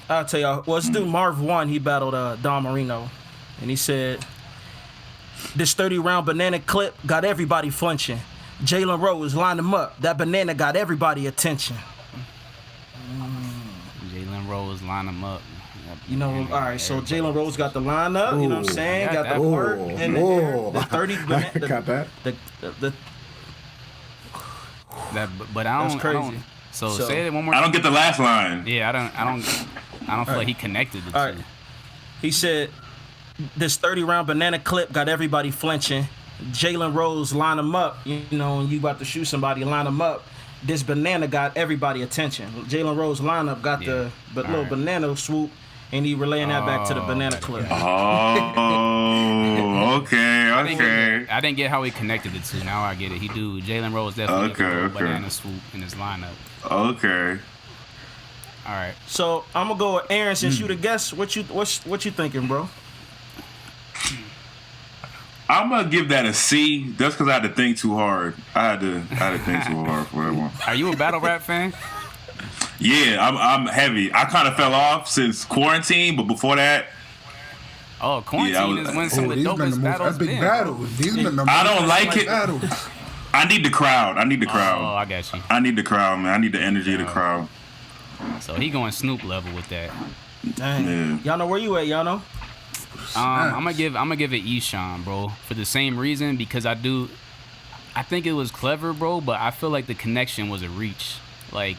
S4: I'll tell y'all. Well, this dude Marv 1, he battled Don Marino, and he said, "This 30-round banana clip got everybody flinching. Jalen Rose lined him up. That banana got everybody attention."
S1: Rose line him up.
S4: You know, all right. So Jalen Rose got the lineup. You know what I'm saying? Got the part and the 30.
S3: Got that.
S1: But I don't.
S4: That's crazy.
S1: I don't, so say it one more.
S5: I don't get the last line.
S1: Yeah, I don't feel like he connected the two.
S4: All right. He said, "This 30-round banana clip got everybody flinching. Jalen Rose line him up. You know, when you about to shoot somebody, line him up. This banana got everybody attention. Jalen Rose lineup got the little banana swoop, and he relaying that back to the banana clip.
S5: Oh, okay.
S1: I didn't get how he connected the two. Now I get it. Jalen Rose definitely got a banana swoop in his lineup.
S5: Okay.
S1: All right.
S4: So I'm gonna go with Aaron since you the guest. What you thinking, bro?
S5: I'm gonna give that a C just because I had to think too hard. I had to think too hard for that one.
S1: Are you a battle rap fan?
S5: Yeah, I'm heavy. I kind of fell off since quarantine, but before that.
S1: Oh, quarantine is when some of the dopest battles been.
S2: These been the
S5: I don't like it.
S2: battles.
S5: I need the crowd.
S1: Oh, I got you.
S5: I need the crowd, man. I need the energy of the crowd.
S1: So he going Snoop level with that.
S4: Dang.
S5: Yeah.
S4: Y'all know where you at? Y'all know?
S1: I'm gonna give it Eshawn, bro, for the same reason, because I think it was clever, bro, but I feel like the connection was a reach. Like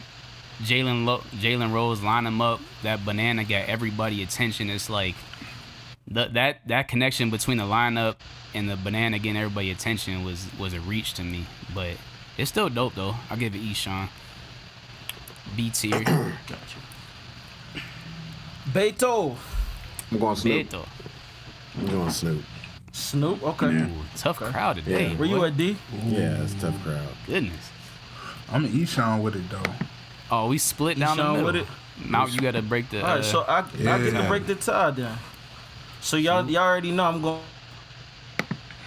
S1: Jalen Rose line him up, that banana got everybody attention. It's like that connection between the lineup and the banana getting everybody attention was a reach to me. But it's still dope though. I'll give it Eshawn. B tier.
S4: Gotcha. Beto.
S3: I'm going Snoop.
S1: Beto.
S3: I'm going Snoop.
S4: Snoop. Okay.
S5: Yeah.
S1: Tough crowd today.
S3: Yeah.
S4: Where you at, D?
S3: Yeah, it's a tough crowd.
S1: Goodness.
S2: I'm an Eshawn with it though.
S1: Oh, we split down the
S4: Eshawn
S1: middle.
S4: with it?
S1: Now you gotta break the.
S4: All right, so I get to break the tie then. So y'all already know I'm going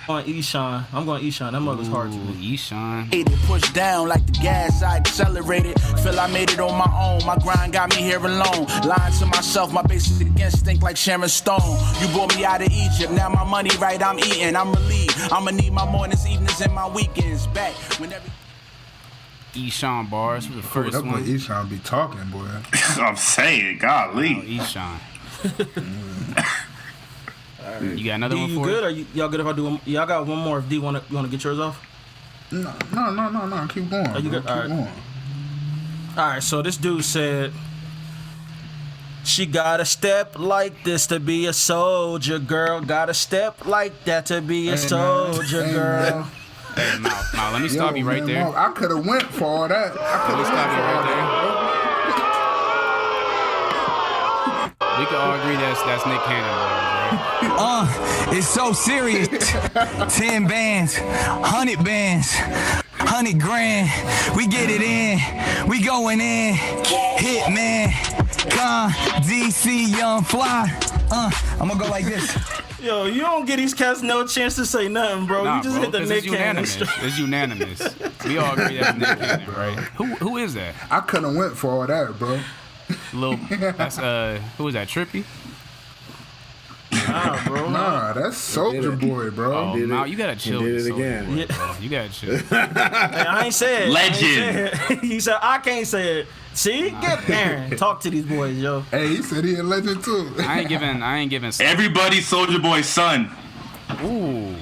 S4: Eshawn. I'm going Eshawn. That mother's hard to me.
S1: Eshawn.
S10: Pushed down like the gas, I accelerated. Feel I made it on my own. My grind got me here alone. Lying to myself, my basic instinct like Sharon Stone. You brought me out of Egypt, now my money right, I'm eating. I'm relieved. I'ma need my mornings, evenings, and my weekends back. Whenever.
S1: Eshawn bars for the first
S2: That boy
S1: one.
S2: Eshawn be talking, boy.
S5: I'm saying, golly.
S1: Oh, Eshawn. You got another
S4: D,
S1: one
S4: you
S1: for
S4: good?
S1: it?
S4: Or y'all good if I do one? Y'all got one more if D wanna get yours off?
S2: No. Keep going.
S4: Are you
S2: bro.
S4: good?
S2: Keep
S4: All right.
S2: going.
S4: Alright, so this dude said she gotta step like this to be a soldier girl. Gotta step like that to be a soldier girl.
S1: Hey, now, let me stop you right there.
S2: I could have went for all that.
S1: Let me stop you right there. We can all agree that's Nick Cannon, bro.
S10: It's so serious. 10 bands, 100 bands, 100 grand. We get it in, we going in. Hit man, Con, DC, Young Fly. I'm gonna go like this.
S4: Yo, you don't get these cats no chance to say nothing, bro.
S1: Nah,
S4: you just
S1: bro,
S4: hit the
S1: 'cause
S4: Nick
S1: it's
S4: Cannon.
S1: unanimous. It's unanimous. We all agree that's Nick Cannon, right? Who is that?
S2: I could have went for all that, bro.
S1: That's who is that? Trippy?
S4: Nah, bro.
S2: Nah, that's Soldier Boy, bro.
S1: Oh, now you gotta chill.
S3: Did
S1: with
S3: it
S1: Soulja
S3: again.
S1: Boy, bro. You gotta chill.
S4: Hey, I ain't said.
S5: Legend.
S4: He said I can't say it. See, get Aaron. Talk to these boys, yo.
S2: Hey, he said he a legend too.
S1: I ain't giving.
S5: Everybody's Soldier Boy's son.
S1: Ooh.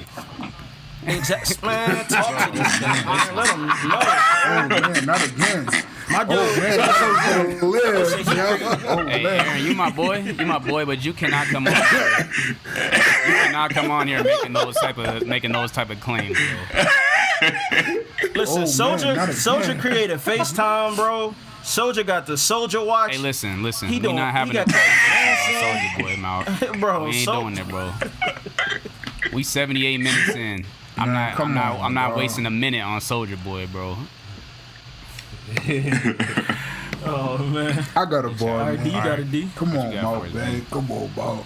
S4: Exactly, man. Talk to these guys. Man. Let them know.
S2: Oh man, not again.
S4: My dude.
S1: Hey, Aaron, you my boy, but you cannot come on here. You cannot come on here making those type of claims, bro.
S4: Listen,
S2: man, not
S4: Soldier
S2: again.
S4: created FaceTime, bro. Soldier got the Soldier watch.
S1: Hey, listen.
S4: He
S1: We not having a
S4: got
S1: Soldier Boy mouth.
S4: Bro,
S1: We ain't doing it, bro. We 78 minutes in. I'm
S2: Man,
S1: not
S2: bro.
S1: wasting a minute on Soldier Boy, bro.
S4: Oh man.
S2: I got a ball.
S4: All right, D, you got a D.
S2: Come on,
S1: got
S2: Mo,
S1: for us,
S2: man. Come on, Mo.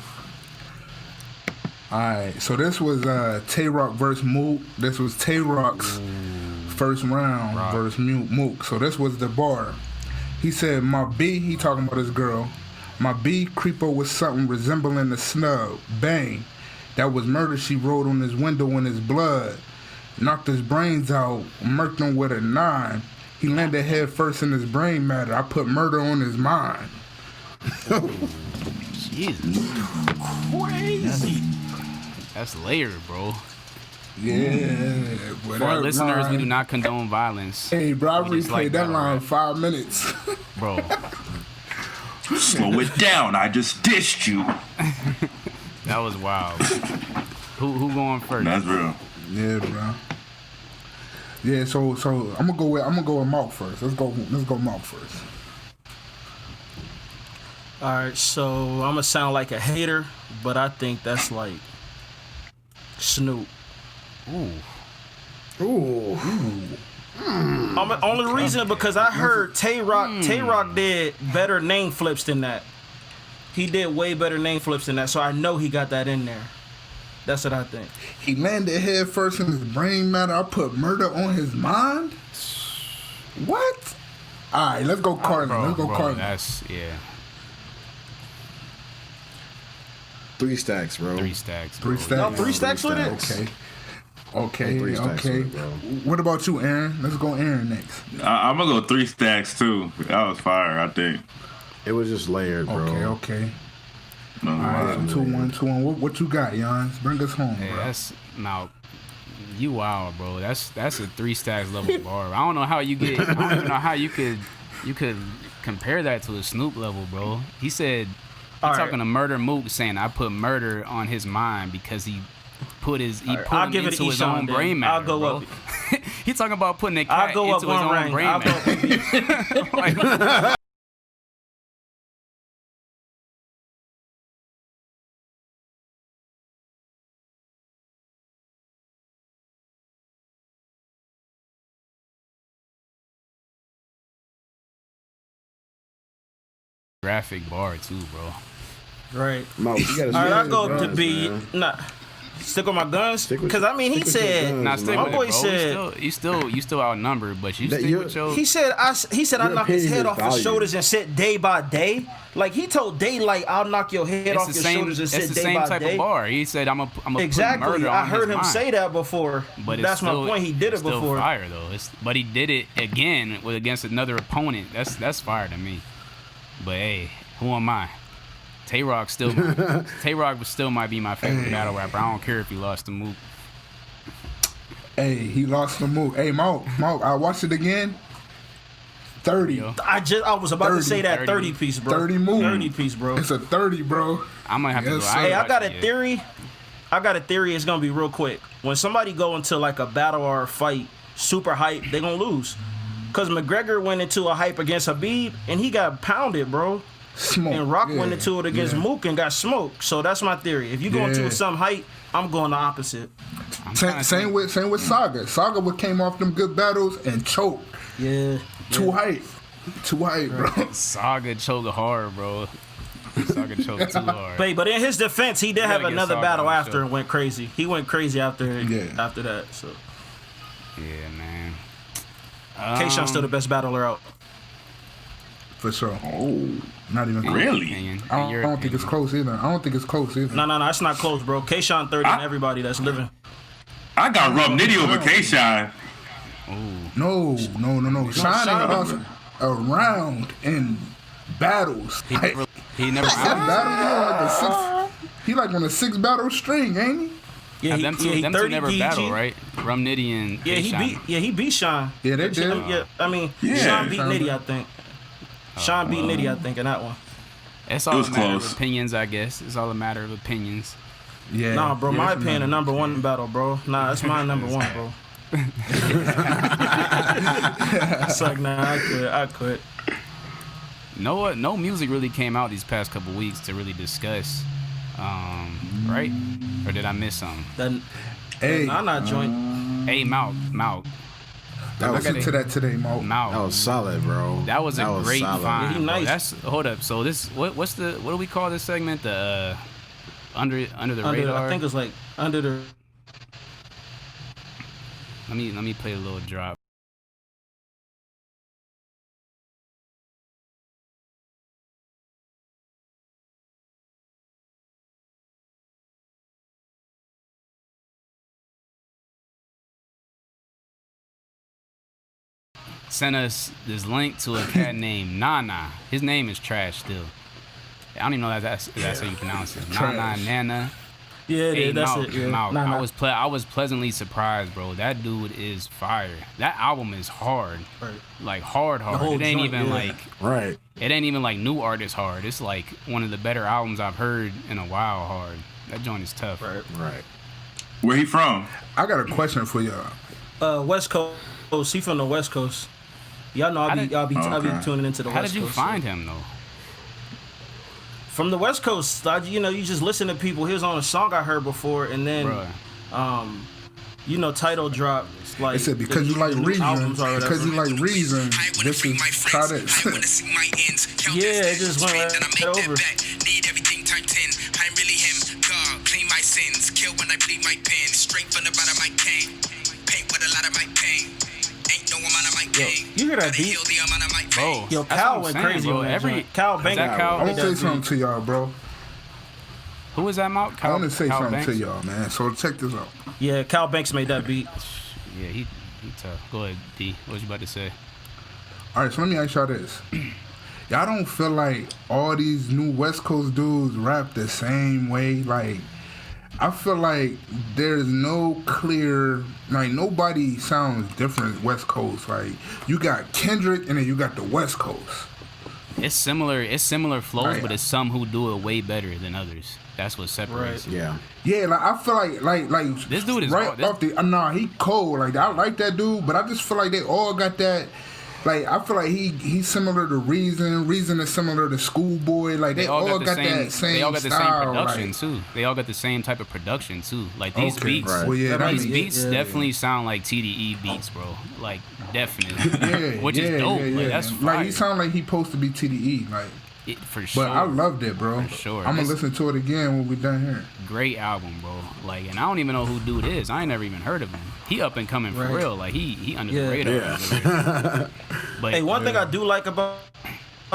S2: Alright, so this was Tay-Rock versus Mook. This was Tay-Rock's first round versus Mook. So this was the bar. He said, my B, he talking about his girl. My B creeper was something resembling a snub. Bang. That was murder she wrote on his window in his blood. Knocked his brains out, murked him with a 9. He landed head first in his brain matter. I put murder on his mind.
S1: Jesus.
S4: Crazy.
S1: That's layered, bro.
S2: Yeah.
S1: For our listeners, we do not condone violence.
S2: Hey, bro, I
S1: We just
S2: replayed
S1: like
S2: that
S1: battle
S2: line
S1: rap.
S2: 5 minutes.
S1: Bro.
S5: Slow it down. I just dissed you.
S1: That was wild. Who going first?
S5: That's real.
S2: Yeah, bro. Yeah, so I'm gonna go with Mark first. Let's go Mark first.
S4: All right, so I'm gonna sound like a hater, but I think that's like Snoop.
S3: Ooh.
S4: Only reason because I heard Tay Rock did better name flips than that. He did way better name flips than that, so I know he got that in there. That's what I think.
S2: He landed head first in his brain matter. I put murder on his mind. What? All right, let's go Cardinal. Let's go Cardinal.
S1: That's yeah.
S3: 3 stacks, bro.
S1: 3 stacks.
S2: Three
S1: bro.
S2: stacks.
S4: Y'all 3 stacks with it?
S2: Okay.
S3: Three stacks
S2: Okay.
S3: with it, bro.
S2: What about you, Aaron? Let's go Aaron next.
S5: I'm gonna go 3 stacks too. That was fire, I think.
S3: It was just layered, bro.
S2: Okay.
S5: No,
S2: All right, 2-1. What you got, Jans? Bring us home,
S1: Hey,
S2: bro.
S1: that's now. You wild, bro. That's a 3 stacks level bar. I don't know how you get. I don't even know how you could compare that to a Snoop level, bro. He said talking to Murder Mook saying I put murder on his mind because he put him
S4: I'll give it
S1: into
S4: to
S1: his
S4: Eshawn
S1: own
S4: then.
S1: brain matter.
S4: I'll go
S1: bro.
S4: up.
S1: He talking about putting a
S4: I'll
S1: cat
S4: go
S1: into
S4: up
S1: his
S4: one
S1: own
S4: rank.
S1: brain
S4: I'll go
S1: matter.
S4: up.
S1: Like, graphic bar too, bro.
S4: Right.
S3: Mo, you gotta
S4: All right, I'll
S3: stick
S4: go
S3: with
S4: to
S3: guns,
S4: B.
S3: man.
S4: Nah. Stick with my guns?
S3: Stick with-
S4: Because, I mean, he
S3: stick with your
S4: said...
S3: guns,
S1: Nah, stick
S4: My
S1: with
S4: boy
S1: it, bro.
S4: said...
S1: You still outnumbered, but you
S3: That
S1: stick
S3: you're-
S1: with your.
S4: He said I
S3: Your
S4: knocked his
S3: opinion
S4: head
S3: is
S4: off his
S3: valued.
S4: shoulders and said day by day. Like he told Daylight, I'll knock your head off
S1: It's
S4: your
S1: the same.
S4: shoulders and
S1: It's
S4: said
S1: the
S4: day
S1: same
S4: by
S1: type
S4: day.
S1: of bar. He said, "I'm a put
S4: Exactly.
S1: murder
S4: I
S1: on
S4: heard
S1: his
S4: him
S1: mind."
S4: say that before.
S1: But
S4: that's my point. He did it
S1: it's still
S4: before.
S1: Fire though. But he did it again against another opponent. That's fire to me. But hey, who am I? Tay Rock still might be my favorite battle rapper. I don't care if he lost the move.
S2: Hey, he lost the move. Hey, Mark, I watched it again. 30.
S1: Yo.
S4: I was about
S2: 30,
S4: to say that 30 piece, bro.
S2: 30 move.
S4: 30 piece, bro.
S2: It's a 30, bro.
S1: I'm gonna have to
S2: Yes,
S1: go.
S2: sir.
S4: Hey, I got a
S1: Yeah.
S4: theory. It's gonna be real quick. When somebody go into like a battle or a fight, super hype, they gonna lose. Cause McGregor went into a hype against Habib and he got pounded, bro.
S2: Smoke.
S4: And Rock
S2: Yeah,
S4: went into it against
S2: yeah.
S4: Mook and got smoked. So that's my theory. If you go into
S2: Yeah.
S4: some hype, I'm going the opposite.
S2: Same with Saga. Saga came off them good battles and choked.
S4: Yeah.
S2: Too hype, bro.
S1: Saga choked hard, bro. Saga choked too hard.
S4: But in his defense, he did
S1: gotta
S4: have
S1: get
S4: another
S1: Saga
S4: battle
S1: on the
S4: after
S1: show.
S4: and went crazy. He went crazy after
S2: Yeah.
S4: that. So
S1: Yeah, man.
S4: K-Shot's still the best battler out.
S2: For sure.
S5: Oh,
S2: Not even close.
S5: really?
S2: I don't think it's close either.
S4: No, it's not close, bro. K-Shot 30 and everybody that's living.
S5: I got Rub Nitty over K-Shine.
S2: No. Shining
S4: Shine.
S2: us around in battles.
S1: He never.
S2: He like on a 6 battle string, ain't he?
S4: Yeah,
S1: them two,
S4: he
S1: them two
S4: 30
S1: never
S4: DG.
S1: battle, right? Rum Nitty and
S4: Yeah, he beat Sean.
S2: Yeah, they did.
S4: Sean beat Nitty, I think. Sean beat Nitty, I think, in that one.
S1: It's all
S5: was
S1: a matter
S5: close.
S1: of opinions, I guess. It's all a matter of opinions.
S2: Yeah.
S4: Nah, bro,
S2: yeah,
S4: my
S2: that's
S4: opinion, the
S2: another-
S4: number one battle, bro. Nah, that's my number one, bro. It's like, nah, I quit.
S1: No music really came out these past couple weeks to really discuss, right? Or did I miss something?
S4: Then,
S2: Hey,
S4: nah, not joint.
S1: Hey, Malk.
S2: listen to that today, Mo.
S1: Malk.
S3: That was solid, bro.
S1: That was a great
S3: solid.
S1: find.
S4: Yeah, he
S1: bro.
S4: nice.
S1: Hold up. So this what do we call this segment? The under the radar.
S4: I think it's like under the.
S1: Let me play a little drop. Sent us this link to a cat named Nana. His name is trash still. I don't even know that's how you pronounce it. Nana Nana.
S4: Yeah, that's it. Yeah.
S1: Mouth.
S4: Nah.
S1: I was pleasantly surprised, bro. That dude is fire. That album is hard.
S4: Right.
S1: Like hard.
S4: The whole
S1: It ain't
S4: joint,
S1: even
S4: yeah.
S1: like
S3: Right.
S1: It ain't even like new artist hard. It's like one of the better albums I've heard in a while hard. That joint is tough.
S4: Right.
S5: Where he from?
S2: I got a question for y'all.
S4: West Coast. He from the West Coast. Y'all know I'll be tuning into the West Coast.
S1: How did you find him though?
S4: From the West Coast, you just listen to people. He was on a song I heard before, and then, title drop. Like,
S2: They said because you like Reason. Because you like Reason. This is try this.
S4: Yeah, it just went right over.
S10: Need everything times 10. I'm really him. God, clean my sins. Kill when I bleed my pen. Straight from the bottom of my pain. Paint with a lot of my pain. Ain't no amount of my pain.
S4: You hear that beat?
S1: Bro,
S4: Yo, Cal went crazy, bro. Cal Banks.
S2: I'm gonna say something to y'all, bro.
S1: Who is that, Mount?
S2: I want to say something
S1: Banks?
S2: to y'all, man. So check this out.
S4: Yeah, Cal Banks made that beat.
S1: Yeah, he tough. Go ahead, D. What you about to say?
S2: All right, so let me ask y'all this. Y'all don't feel like all these new West Coast dudes rap the same way? Like, I feel like there's no clear, like, nobody sounds different West Coast. Like, you got Kendrick and then you got the West Coast.
S1: It's similar flows,
S2: Right.
S1: but it's some who do it way better than others. That's what separates.
S4: Right.
S1: it.
S2: Yeah, like I feel like
S1: This dude is
S2: right
S1: hard.
S2: off the. Nah, he cold. Like I like that dude, but I just feel like they all got that. Like I feel like he's similar to Reason. Reason is similar to Schoolboy. Like they all got that same.
S1: They all got the
S2: style,
S1: same production
S2: like,
S1: too. They all got the same type of production too. Like these
S2: Okay,
S1: beats,
S2: right. Well, yeah,
S1: these
S2: that
S1: beats
S4: yeah,
S1: definitely sound like TDE beats, bro. Like definitely.
S2: Yeah,
S1: Which is dope. Like that's fire.
S2: like he sound like he supposed to be TDE. Like,
S1: for sure.
S2: but I loved it, bro.
S1: For sure.
S2: I'm gonna listen to it again when we done here.
S1: Great album, bro. Like, and I don't even know who dude is. I ain't never even heard of him. He up and coming for real. Like he under the radar.
S3: Yeah.
S1: But
S4: Hey, one thing I do like about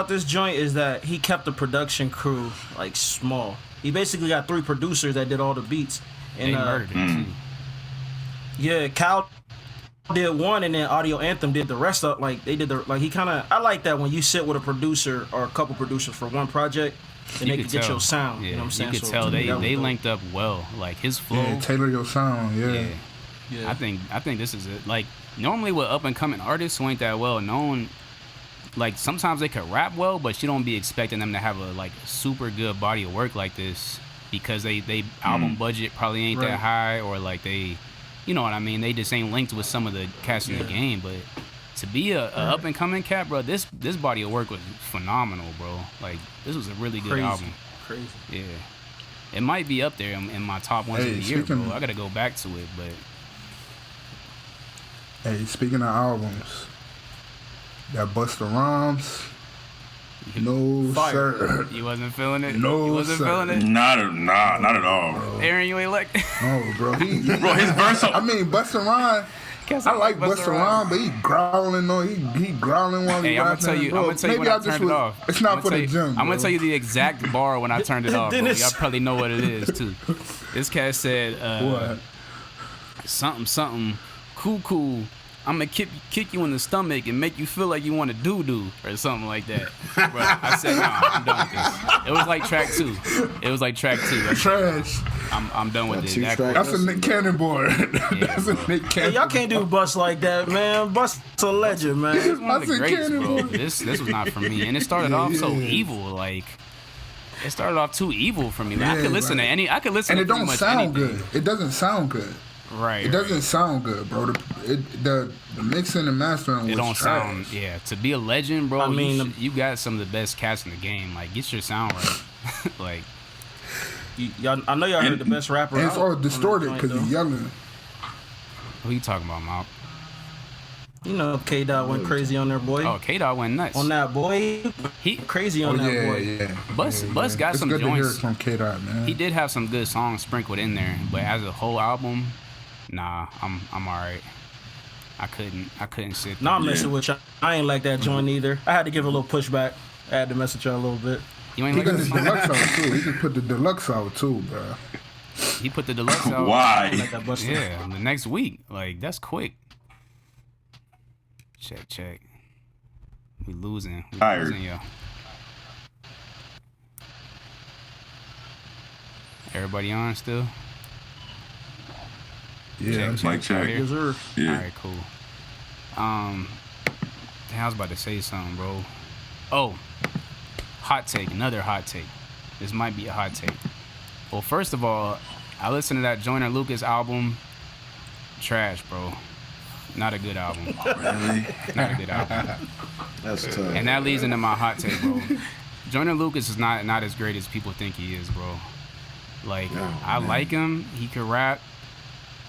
S4: this joint is that he kept the production crew like small. He basically got 3 producers that did all the beats. And
S1: they murdered him too.
S4: yeah, Cal did one, and then Audio Anthem did the rest of like they did the like he kind of I like that when you sit with a producer or a couple producers for one project and
S1: You
S4: they
S1: could
S4: can get
S1: tell.
S4: your sound.
S1: Yeah,
S4: You know what I'm saying?
S1: You could
S4: So,
S1: tell
S4: to me, that was
S1: they
S4: dope.
S1: linked up well. Like his flow.
S2: Yeah, tailor your sound. Yeah.
S1: I think this is it. Like normally with up and coming artists who ain't that well known, like sometimes they could rap well, but you don't be expecting them to have a like super good body of work like this because they album budget probably ain't that high, or like they, you know what I mean, they just ain't linked with some of the cats in the game. But to be a up and coming cat, bro, this body of work was phenomenal, bro. Like this was a really good album.
S4: Crazy.
S1: Yeah, it might be up there in my top ones of the year, bro.
S2: speaking-
S1: I gotta go back to it, but
S2: Hey, speaking of albums, that Busta Rhymes. No,
S4: Fire.
S2: sir.
S1: you wasn't feeling it.
S2: No,
S1: you wasn't
S2: sir.
S1: feeling it.
S5: Not at all.
S1: Aaron, you ain't like.
S2: Oh, bro.
S5: Bro, his verse.
S2: I mean, Busta Rhymes. I like Busta Rhymes, but he growling on. He growling while he
S1: Hey, I'm
S2: rapping.
S1: gonna tell you.
S2: Bro,
S1: I'm gonna tell you
S2: maybe
S1: when I
S2: I just
S1: turned it
S2: was-
S1: off.
S2: It's not
S1: I'm
S2: for
S1: gonna
S2: the
S1: tell you-
S2: gym.
S1: I'm gonna
S2: bro.
S1: tell you the exact bar when I turned it off. Bro.
S4: Dennis.
S1: Y'all probably know what it is too. This cat said,
S2: What?
S1: something, cool. I'm gonna kick you in the stomach and make you feel like you want to do or something like that. Bro, I said, nah, I'm done with this. It was like track 2.
S2: Trash.
S1: I'm done with it.
S2: That's a Nick Cannon board. That's a Nick
S4: Hey,
S2: Cannon.
S4: y'all can't do Bust like that, man. Bust's a legend, man.
S1: This is one of the
S2: That's a
S1: greats,
S2: cannon
S1: bro.
S2: boy.
S1: This was not for me, and it started off so evil. Like it started off too evil for me. Like, I
S2: Yeah,
S1: could listen to
S2: right.
S1: any. I could listen
S2: And
S1: to
S2: it
S1: pretty
S2: don't
S1: much
S2: sound
S1: anything.
S2: good. It doesn't sound good.
S1: Right.
S2: It doesn't sound good, bro. The mixing and mastering was
S1: It don't
S2: trash.
S1: sound. Yeah. To be a legend, bro.
S4: I mean,
S1: you got some of the best cats in the game. Like get your sound right. Like
S4: Y'all, I know y'all heard the best rapper.
S2: And it's
S4: out
S2: all
S4: on the
S2: distorted
S4: joint,
S2: because
S4: though.
S2: he's yelling.
S1: who you talking about, Mount?
S4: You know, K Dot went crazy on there, boy.
S1: Oh, K-Dot went nuts.
S4: On that boy,
S1: He
S4: crazy
S2: Oh
S4: on that
S2: yeah,
S4: boy.
S2: yeah.
S1: Bus got
S2: It's
S1: some
S2: good to hear it
S1: joints.
S2: from K-Dot, man.
S1: He did have some good songs sprinkled in there, but as a whole album, nah, I'm alright. I couldn't sit.
S4: Nah, I'm
S1: there.
S4: messing with y'all. I ain't like that joint either. I had to give it a little pushback. I had to mess with y'all a little bit.
S1: You ain't
S2: He
S1: like
S2: got the
S1: this song?
S2: deluxe out too. He just put the deluxe out too, bro.
S1: He put the deluxe out.
S5: Why?
S4: Like that Busta.
S1: Yeah, the next week. Like that's quick. Check. We losing,
S5: Tired.
S1: y'all. Everybody on still?
S2: Yeah,
S5: Mic check.
S1: Right here?
S5: Yeah.
S1: All right, cool. I was about to say something, bro. Oh, hot take. Another hot take. This might be a hot take. Well, first of all, I listened to that Joyner Lucas album. Trash, bro. Not a good album.
S5: Really?
S1: Not a good album.
S3: That's tough.
S1: And that leads into my hot take, bro. Joyner Lucas is not as great as people think he is, bro. Like, I like him. He can rap.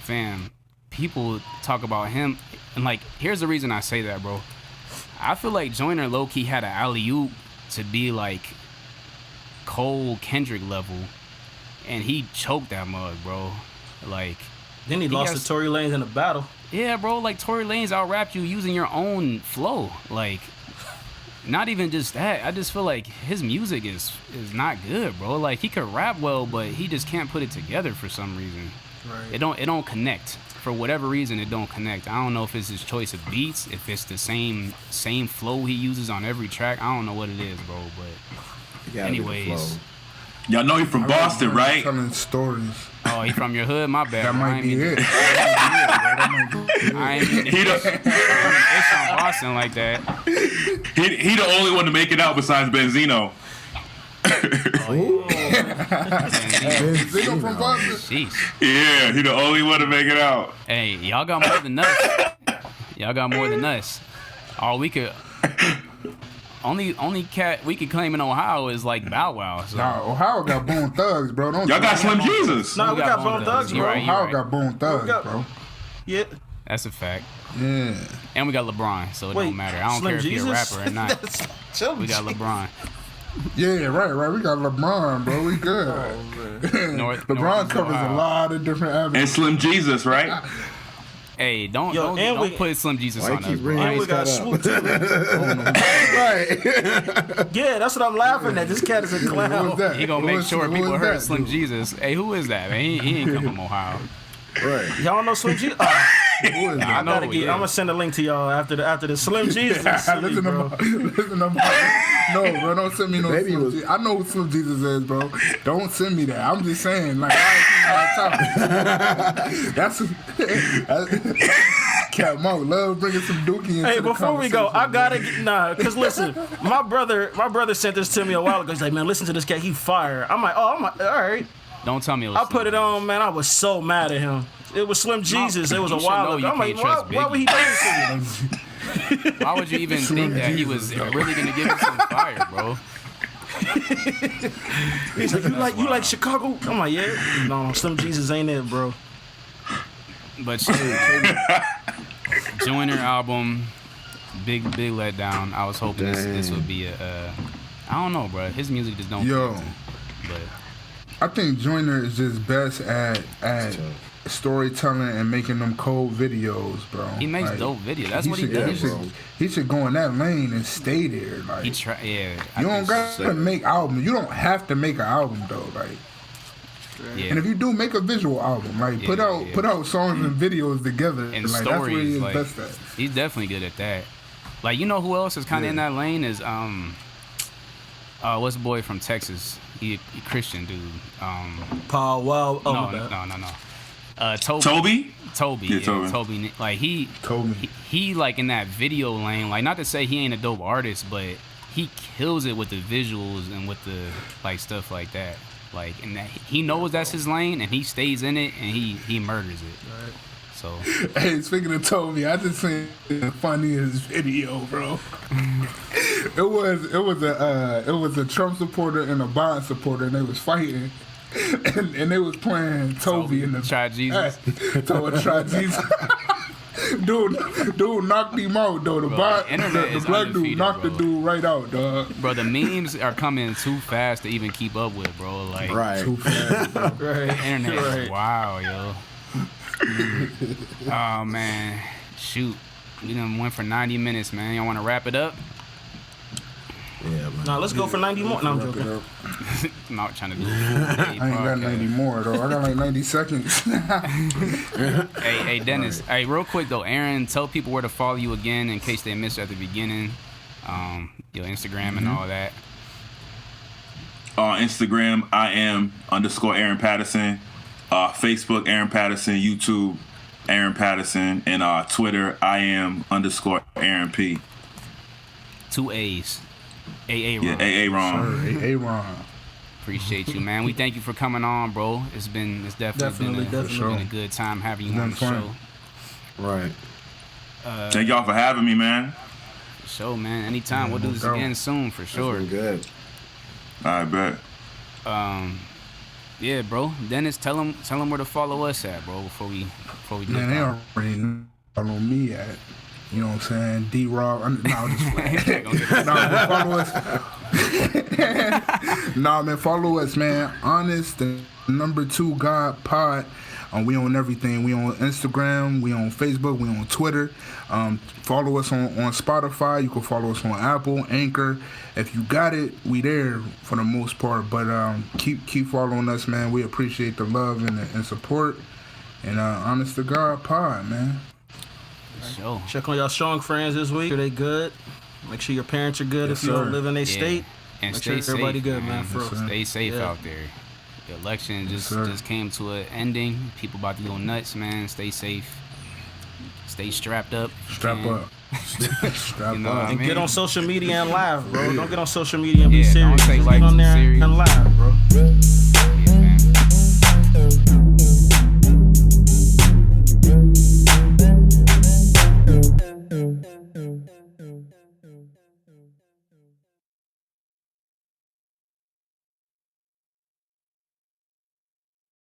S1: Fam, people talk about him. And, like, here's the reason I say that, bro. I feel like Joyner low-key had an alley-oop to be, like, Cole Kendrick level. And he choked that mug, bro. Like...
S4: Then he lost to Tory Lanez in a battle.
S1: Yeah, bro. Like, Tory Lanez out-rapped you using your own flow. Like... Not even just that. I just feel like his music is not good, bro. Like, he could rap well, but he just can't put it together for some reason. Right. It don't connect. For whatever reason, it don't connect. I don't know if it's his choice of beats, if it's the same flow he uses on every track. I don't know what it is, bro. But anyways,
S5: y'all know he from Boston, right?
S2: Telling stories.
S1: Oh, he from your hood? My bad.
S2: That might be it.
S1: I ain't mean to it's from Boston like that.
S5: He the only one to make it out besides Benzino.
S2: Benzino from Boston?
S1: Jeez.
S5: Yeah, he the only one to make it out.
S1: Hey, y'all got more than us. Y'all got more than us. All we could... Only cat we could claim in Ohio is like Bow Wow. So.
S2: Nah, Ohio got Bone Thugs, bro. Don't
S5: y'all got Slim Jesus.
S4: Nah, we got Bone Thugs, bro.
S2: Ohio got Bone Thugs, bro.
S4: Yeah.
S1: That's a fact.
S2: Yeah.
S1: And we got LeBron, so it don't matter. I don't care if you're a rapper or not. We got LeBron.
S2: Yeah, right. We got LeBron, bro. We good. LeBron covers a lot of different avenues.
S5: And Slim Jesus, right?
S1: Hey, don't put Slim Jesus on us, bro.
S4: And we got Swoop too.
S3: Right.
S4: Yeah, that's what I'm laughing at. This cat is a clown.
S1: He gonna make sure people heard Slim Jesus. Hey, who is that, man? He ain't come from Ohio.
S3: Right.
S4: Y'all know Slim Jesus? I'm gonna send a link to y'all after the Slim Jesus.
S2: Listen to my. No, bro, don't send me no Slim Jesus. I know who Slim Jesus is, bro. Don't send me that. I'm just saying, like, that's Cat Mo love bringing some dookie into
S4: Hey,
S2: the
S4: before we go, I gotta get cause listen, my brother sent this to me a while ago. He's like, man, listen to this cat, he fire. I'm like, all right.
S1: Don't tell me it was
S4: I put it on, man. I was so mad at him. It was Slim Jesus. It was a while ago. I'm like, why would he do this to me?
S1: Why would you even think that he was really gonna give you some fire, bro?
S4: He's like, you like Chicago? I'm like, yeah. No, Slim Jesus ain't it, bro.
S1: But Joyner album, big letdown. I was hoping this would be a. I don't know, bro. His music just don't. But
S2: I think Joyner is just best at storytelling and making them cold videos, bro.
S1: He makes dope videos. That's what he does, bro.
S2: He should go in that lane and stay there. Like
S1: you
S2: don't gotta make albums. You don't have to make an album though. Like, and if you do, make a visual album. Like put out songs and videos together.
S1: And
S2: like,
S1: stories.
S2: That's where he is
S1: like,
S2: best at.
S1: He's definitely good at that. Like, you know who else is kind of in that lane is what's the boy from Texas? He Christian dude.
S4: Paul Wow. Oh,
S1: no.
S5: Toby?
S1: Toby.
S5: Yeah,
S1: Toby. Like he like in that video lane. Like, not to say he ain't a dope artist, but he kills it with the visuals and with the like stuff like that. Like, and that he knows that's his lane and he stays in it and he murders it. Right. So
S2: hey, speaking of Toby, I just seen the funniest video, bro. It was a Trump supporter and a Biden supporter, and they was fighting, and they was playing Toby in the
S1: Try Jesus.
S2: Try Jesus. Dude knocked him out though. The black dude knocked the dude right out, dog.
S1: Bro, the memes are coming too fast to even keep up with, bro. Like,
S2: too fast, bro.
S1: The internet is wild, yo. Oh man, shoot, we done went for 90 minutes, man. Y'all want to wrap it up?
S3: Yeah, man.
S4: Nah, let's go for 90 more. No, I'm joking.
S1: I'm not trying to do
S2: I ain't got 90 more though. I got like 90 seconds.
S1: Hey Dennis. Hey, real quick though, Aaron, tell people where to follow you again in case they missed you at the beginning. Your Instagram and all that.
S5: Instagram, I am _Aaron Patterson. Facebook, Aaron Patterson. YouTube, Aaron Patterson. And Twitter, I am _Aaron P.
S1: 2 A's. AA Ron.
S5: Yeah, AA Ron.
S2: AA Ron.
S1: Appreciate you, man. We thank you for coming on, bro. It's definitely been a good time having you on the show.
S3: Right.
S5: Thank y'all for having me, man.
S1: For sure, man. Anytime. We'll do this again soon, for sure.
S3: That's been good.
S5: I bet.
S1: Yeah, bro. Dennis, tell them where to follow us at, bro. Before we
S2: Man, they already know follow me at. You know what I'm saying? D-Rob. No, just follow us. Nah, man, follow us, man. Honest, the #2 God Pod. We on everything. We on Instagram. We on Facebook. We on Twitter. Follow us on Spotify. You can follow us on Apple, Anchor. If you got it, we there for the most part. But keep following us, man. We appreciate the love and support. And Honest to God Pod, man.
S1: Sure.
S4: Check on y'all strong friends this week. Are they good? Make sure your parents are good if you don't live in a state.
S1: And
S4: Make
S1: stay
S4: sure
S1: safe,
S4: everybody good, man.
S1: Stay safe out there. The election just came to an ending. People about to go nuts, man. Stay safe. Stay strapped up.
S2: Strap up.
S1: You know what I
S4: And
S1: mean?
S4: get on social media and live, bro. Don't get on social media and be serious.
S1: Don't take
S4: Just
S1: life
S4: get on there
S1: serious.
S4: and live, bro.